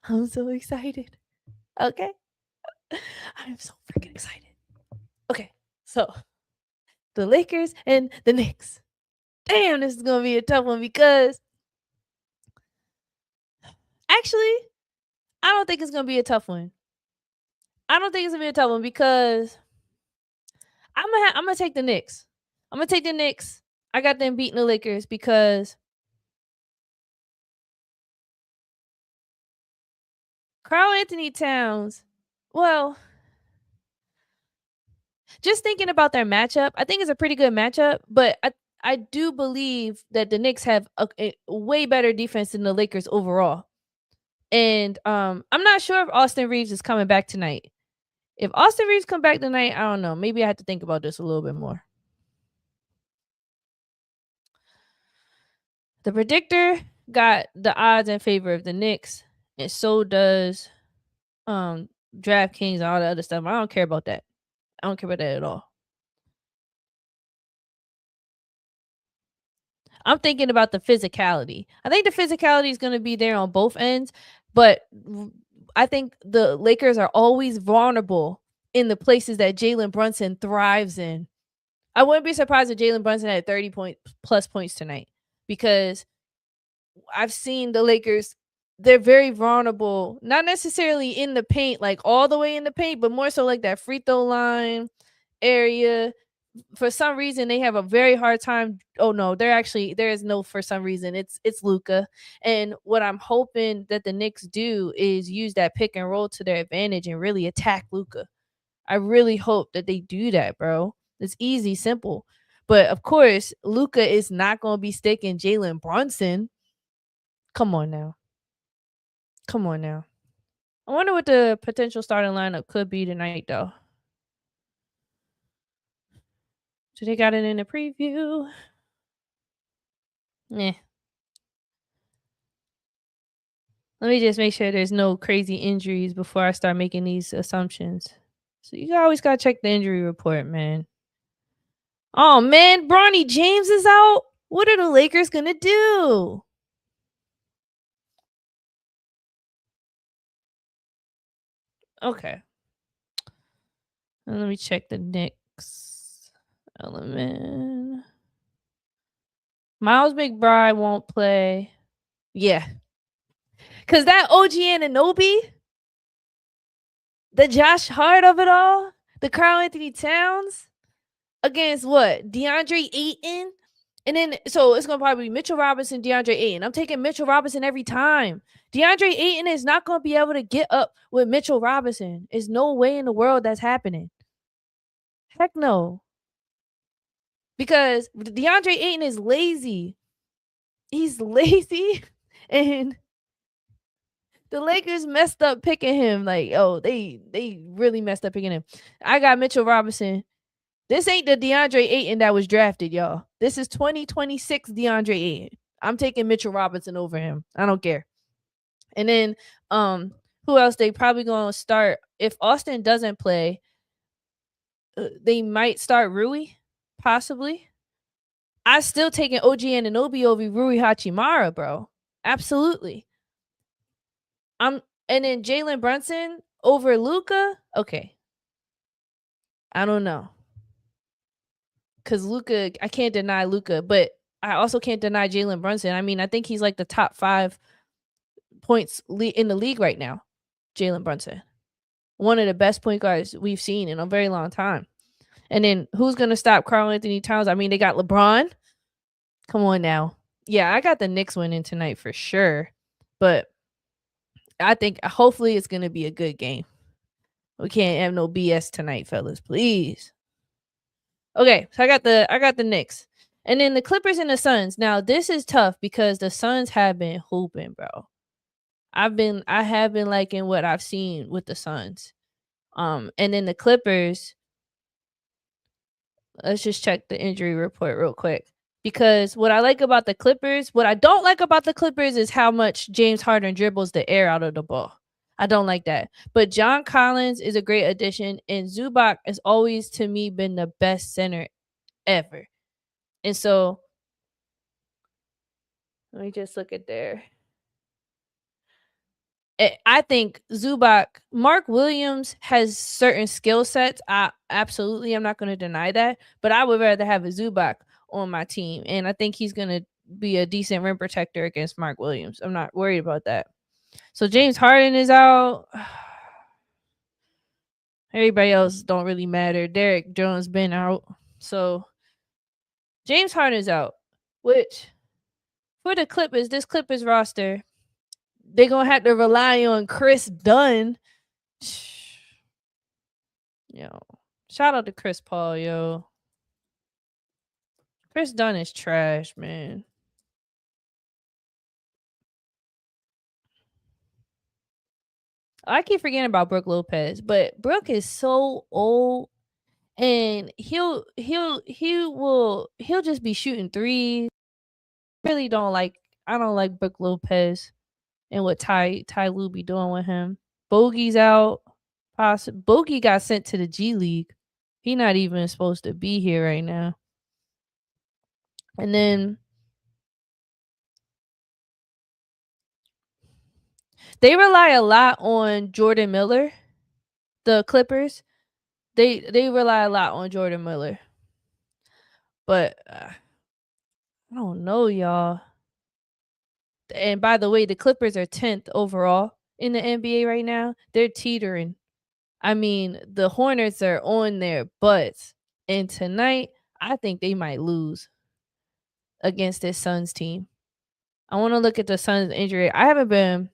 I'm so excited. Okay. I'm so freaking excited. Okay. So the Lakers and the Knicks. Damn, this is gonna be a tough one because actually, I don't think it's gonna be a tough one. I don't think it's gonna be a tough one because I'm gonna take the Knicks. I'm gonna take the Knicks. I got them beating the Lakers because Karl Anthony Towns. Well, just thinking about their matchup, I think it's a pretty good matchup, but I do believe that the Knicks have a way better defense than the Lakers overall. And I'm not sure if Austin Reeves is coming back tonight. If Austin Reeves come back tonight, I don't know. Maybe I have to think about this a little bit more. The predictor got the odds in favor of the Knicks, and so does DraftKings and all the other stuff. I don't care about that. I don't care about that at all. I'm thinking about the physicality. I think the physicality is going to be there on both ends, but I think the Lakers are always vulnerable in the places that Jalen Brunson thrives in. I wouldn't be surprised if Jalen Brunson had 30 plus points tonight because I've seen the Lakers. They're very vulnerable, not necessarily in the paint, like all the way in the paint, but more so like that free throw line area. For some reason, they have a very hard time. Oh no, there is no for some reason. It's Luka, and what I'm hoping that the Knicks do is use that pick and roll to their advantage and really attack Luka. I really hope that they do that, bro. It's easy, simple. But of course, Luka is not going to be sticking Jalen Brunson. Come on now. Come on now. I wonder what the potential starting lineup could be tonight, though. So they got it in the preview. Yeah. Let me just make sure there's no crazy injuries before I start making these assumptions. So you always gotta check the injury report, man. Oh man, Bronny James is out. What are the Lakers gonna do? Okay. Let me check the Knicks element. Miles McBride won't play. Yeah. Cause that OG Anunoby, the Josh Hart of it all, the Karl Anthony Towns against what? DeAndre Ayton? And then so it's gonna probably be Mitchell Robinson, DeAndre Ayton. I'm taking Mitchell Robinson every time. DeAndre Ayton is not gonna be able to get up with Mitchell Robinson. There's no way in the world that's happening. Heck no. Because DeAndre Ayton is lazy. He's lazy and the Lakers messed up picking him. Like, oh, they really messed up picking him. I got Mitchell Robinson. This ain't the DeAndre Ayton that was drafted, y'all. This is 2026 DeAndre Ayton. I'm taking Mitchell Robinson over him. I don't care. And then who else they probably going to start if Austin doesn't play? They might start Rui, possibly. I still taking OG Anunoby over Rui Hachimura, bro. Absolutely. And then Jalen Brunson over Luka. Okay. I don't know. Cause Luka, I can't deny Luka, but I also can't deny Jalen Brunson. I mean, I think he's like the top 5 points in the league right now. Jalen Brunson, one of the best point guards we've seen in a very long time. And then who's gonna stop Karl Anthony Towns? I mean, they got LeBron. Come on now. Yeah, I got the Knicks winning tonight for sure. But I think hopefully it's gonna be a good game. We can't have no BS tonight, fellas. Please. Okay, so I got the Knicks. And then the Clippers and the Suns. Now, this is tough because the Suns have been hooping, bro. I have been liking what I've seen with the Suns. And then the Clippers. Let's just check the injury report real quick. Because what I like about the Clippers, what I don't like about the Clippers is how much James Harden dribbles the air out of the ball. I don't like that. But John Collins is a great addition, and Zubac has always to me been the best center ever. And so let me just look at there. I think Zubac, Mark Williams has certain skill sets. Absolutely, I'm not going to deny that, but I would rather have a Zubac on my team, and I think he's going to be a decent rim protector against Mark Williams. I'm not worried about that. So James Harden is out. Everybody else don't really matter. Derek Jones been out, so James Harden is out. Which for the Clippers, this Clippers roster, they're gonna have to rely on Chris Dunn. Yo, shout out to Chris Paul, yo. Chris Dunn is trash, man. I keep forgetting about Brook Lopez, but Brook is so old, and he'll just be shooting threes. Really don't like. I don't like Brook Lopez and what Ty Lue be doing with him. Bogey's out. Bogey got sent to the G League. He not even supposed to be here right now. And then they rely a lot on Jordan Miller. The Clippers, they rely a lot on Jordan Miller. But I don't know, y'all. And by the way, the Clippers are 10th overall in the NBA right now. They're teetering. I mean, the Hornets are on their butts. And tonight, I think they might lose against this Suns team. I want to look at the Suns injury. I haven't been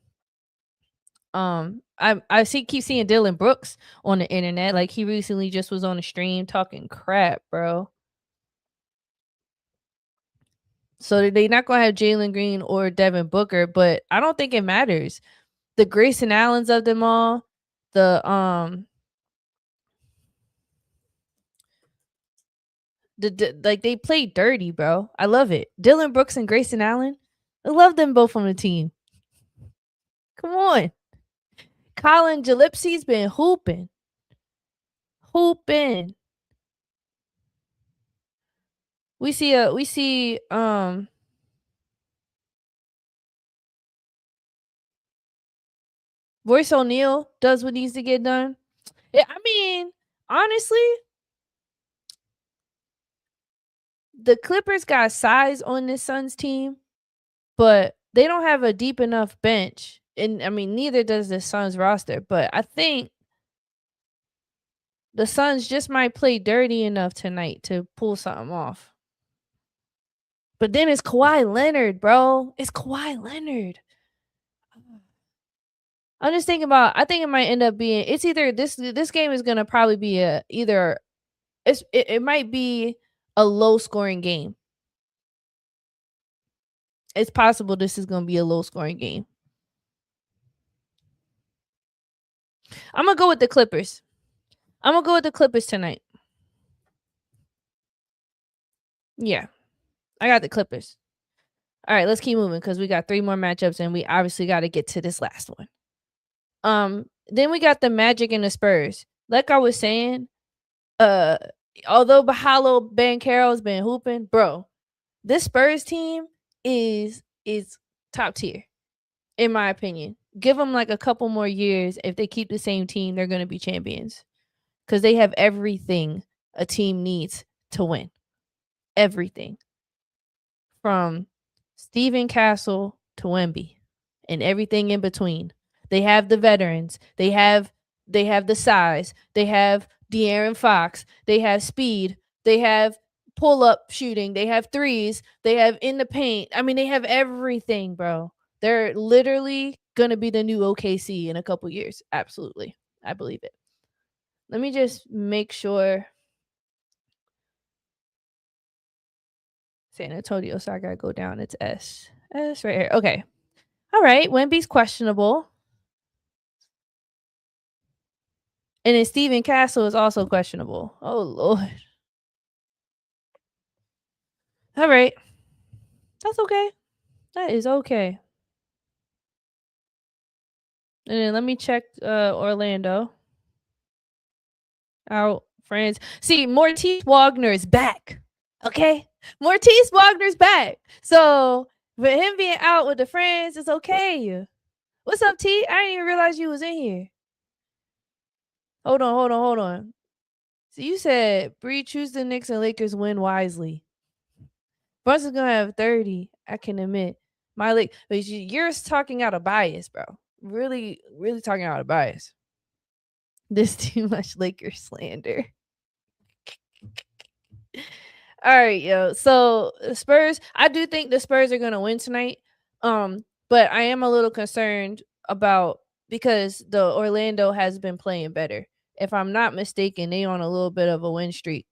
keep seeing Dylan Brooks on the internet. Like he recently just was on a stream talking crap, bro. So they're not gonna have Jalen Green or Devin Booker, but I don't think it matters. The Grayson Allens of them all, like they play dirty, bro. I love it. Dylan Brooks and Grayson Allen, I love them both on the team. Come on. Colin Gillespie's been hooping. We see Royce O'Neal does what needs to get done. Yeah, I mean, honestly, the Clippers got size on this Suns team, but they don't have a deep enough bench. And I mean, neither does the Suns roster. But I think the Suns just might play dirty enough tonight to pull something off. But then it's Kawhi Leonard, bro. It's Kawhi Leonard. I'm just thinking about. I think it might end up being. It's either this game is gonna probably be it might be a low scoring game. It's possible this is gonna be a low scoring game. I'm gonna go with the Clippers. I'm gonna go with the Clippers tonight. Yeah, I got the Clippers. All right, let's keep moving because we got 3 more matchups and we obviously got to get to this last one. Then we got the Magic and the Spurs. Like I was saying, although Bahalo Banchero's been hooping, bro, this Spurs team is top tier in my opinion. Give them like a couple more years. If they keep the same team, they're going to be champions because they have everything a team needs to win. Everything from Steven Castle to Wemby and everything in between. They have the veterans. They have the size. They have De'Aaron Fox. They have speed. They have pull up shooting. They have threes. They have in the paint. I mean, they have everything, bro. They're literally gonna be the new OKC in a couple years. Absolutely, I believe it. Let me just make sure. San Antonio, so I gotta go down. It's S right here. Okay. All right. Wemby's questionable. And then Steven Castle is also questionable. Oh Lord. All right. That's okay. That is okay. And then let me check Orlando out. Friends. See, Mortiz Wagner is back. Okay? Mortiz Wagner's back. So with him being out with the friends, it's okay. What's up, T? I didn't even realize you was in here. Hold on. So you said Bree, choose the Knicks and Lakers win wisely. Brunson's gonna have 30. I can admit. But you're talking out of bias, bro. Really, really talking out of bias. This too much Lakers slander. All right, yo. So Spurs, I do think the Spurs are gonna win tonight. But I am a little concerned about because the Orlando has been playing better. If I'm not mistaken, they on a little bit of a win streak.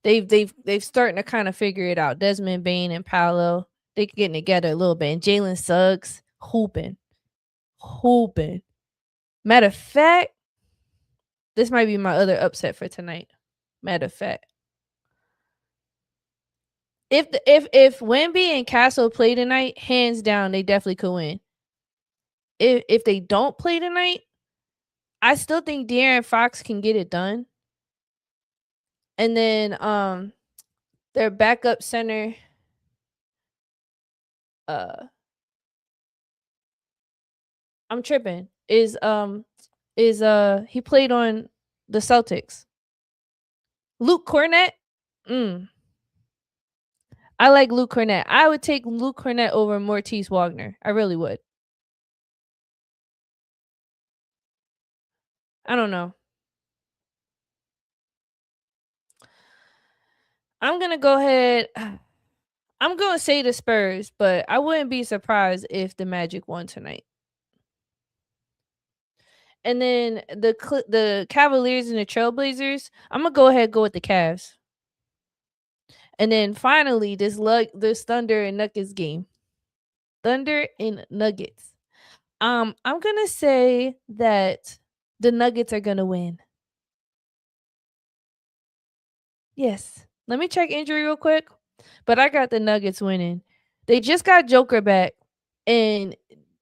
They've starting to kind of figure it out. Desmond Bain and Paolo, they getting together a little bit. And Jalen Suggs hooping. Matter of fact, this might be my other upset for tonight. Matter of fact, if Wemby and Castle play tonight, hands down, they definitely could win. If they don't play tonight, I still think De'Aaron Fox can get it done. And then their backup center, I'm tripping. Is he played on the Celtics? Luke Cornett? I like Luke Cornett. I would take Luke Cornett over Mortiz Wagner. I really would. I don't know. I'm gonna go ahead. I'm gonna say the Spurs, but I wouldn't be surprised if the Magic won tonight. And then the Cavaliers and the Trailblazers, I'm gonna go ahead and go with the Cavs. And then finally, this Thunder and Nuggets game. Thunder and Nuggets. I'm gonna say that the Nuggets are gonna win. Yes. Let me check injury real quick. But I got the Nuggets winning. They just got Joker back, and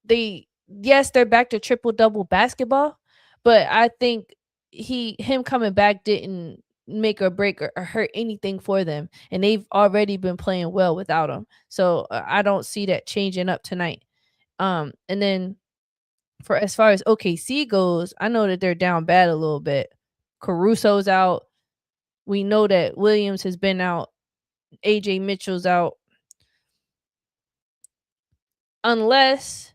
they're back to triple double basketball, but I think him coming back didn't make or break or hurt anything for them, and they've already been playing well without him. So I don't see that changing up tonight. And then for as far as OKC goes, I know that they're down bad a little bit. Caruso's out. We know that Williams has been out. AJ Mitchell's out. Unless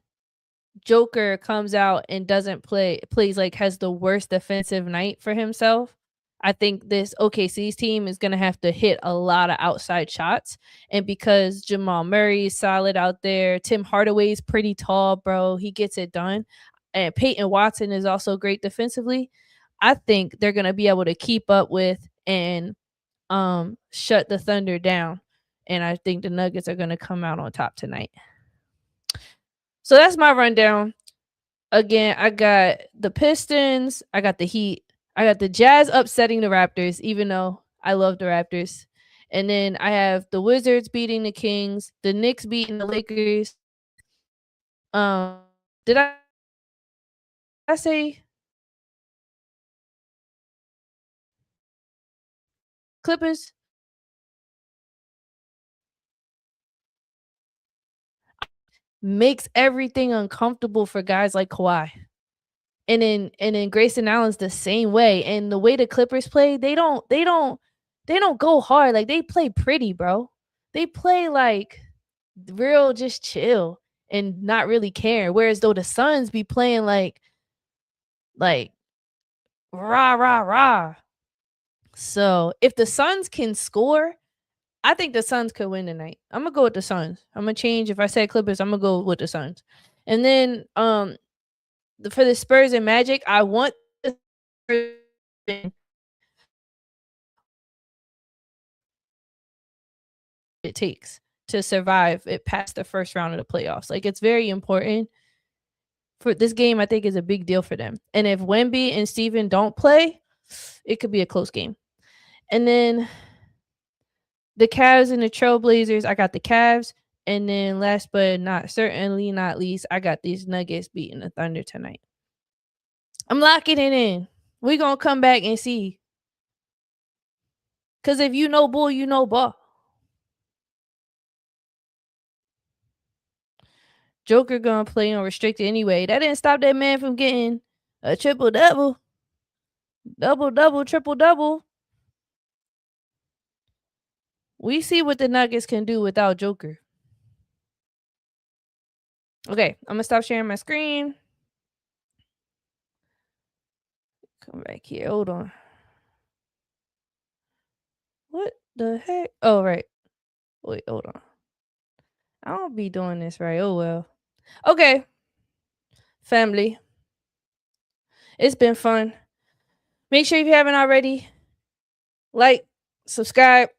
Joker comes out and doesn't plays like has the worst defensive night for himself, I think this OKC's team is gonna have to hit a lot of outside shots. And because Jamal Murray is solid out there, Tim Hardaway's pretty tall, bro. He gets it done. And Peyton Watson is also great defensively. I think they're gonna be able to keep up with and shut the Thunder down. And I think the Nuggets are gonna come out on top tonight. So that's my rundown. Again, I got the Pistons, I got the Heat, I got the Jazz upsetting the Raptors, even though I love the Raptors. And then I have the Wizards beating the Kings, the Knicks beating the Lakers. Did I say Clippers? Makes everything uncomfortable for guys like Kawhi. And then Grayson Allen's the same way. And the way the Clippers play, they don't go hard. Like they play pretty, bro. They play like real just chill and not really care. Whereas though the Suns be playing like rah rah rah. So if the Suns can score, I think the Suns could win tonight. I'm gonna go with the Suns. I'm gonna change. If I say Clippers, I'm gonna go with the Suns. And then for the Spurs and Magic, I want the Spurs it takes to survive it past the first round of the playoffs. Like it's very important for this game. I think is a big deal for them. And if Wemby and Steven don't play, it could be a close game. And then The Cavs and the Trailblazers, I got the Cavs. And then last but certainly not least, I got these Nuggets beating the Thunder tonight. I'm locking it in. We're going to come back and see. Because if you know bull, you know ball. Joker going to play unrestricted anyway. That didn't stop that man from getting a triple-double. Double-double, triple-double. We see what the Nuggets can do without Joker. Okay, I'm going to stop sharing my screen. Come back here. Hold on. What the heck? Oh, right. Wait, hold on. I don't be doing this right. Oh, well. Okay. Family. It's been fun. Make sure if you haven't already, like, subscribe.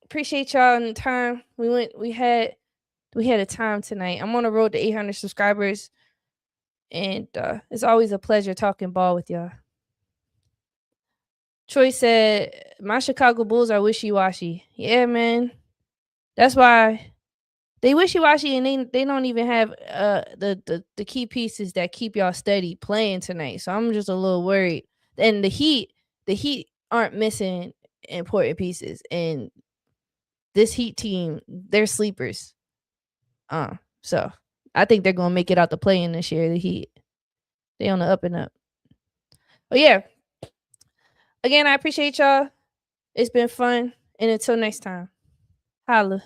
Appreciate y'all in the time. We had a time tonight. I'm on the road to 800 subscribers. And it's always a pleasure talking ball with y'all. Troy said, my Chicago Bulls are wishy-washy. Yeah, man. That's why they wishy-washy, and they don't even have the key pieces that keep y'all steady playing tonight. So I'm just a little worried. And the Heat aren't missing important pieces. And this Heat team, they're sleepers. So I think they're gonna make it out the play-in this year. The Heat. They on the up and up. But yeah. Again, I appreciate y'all. It's been fun. And until next time. Holla.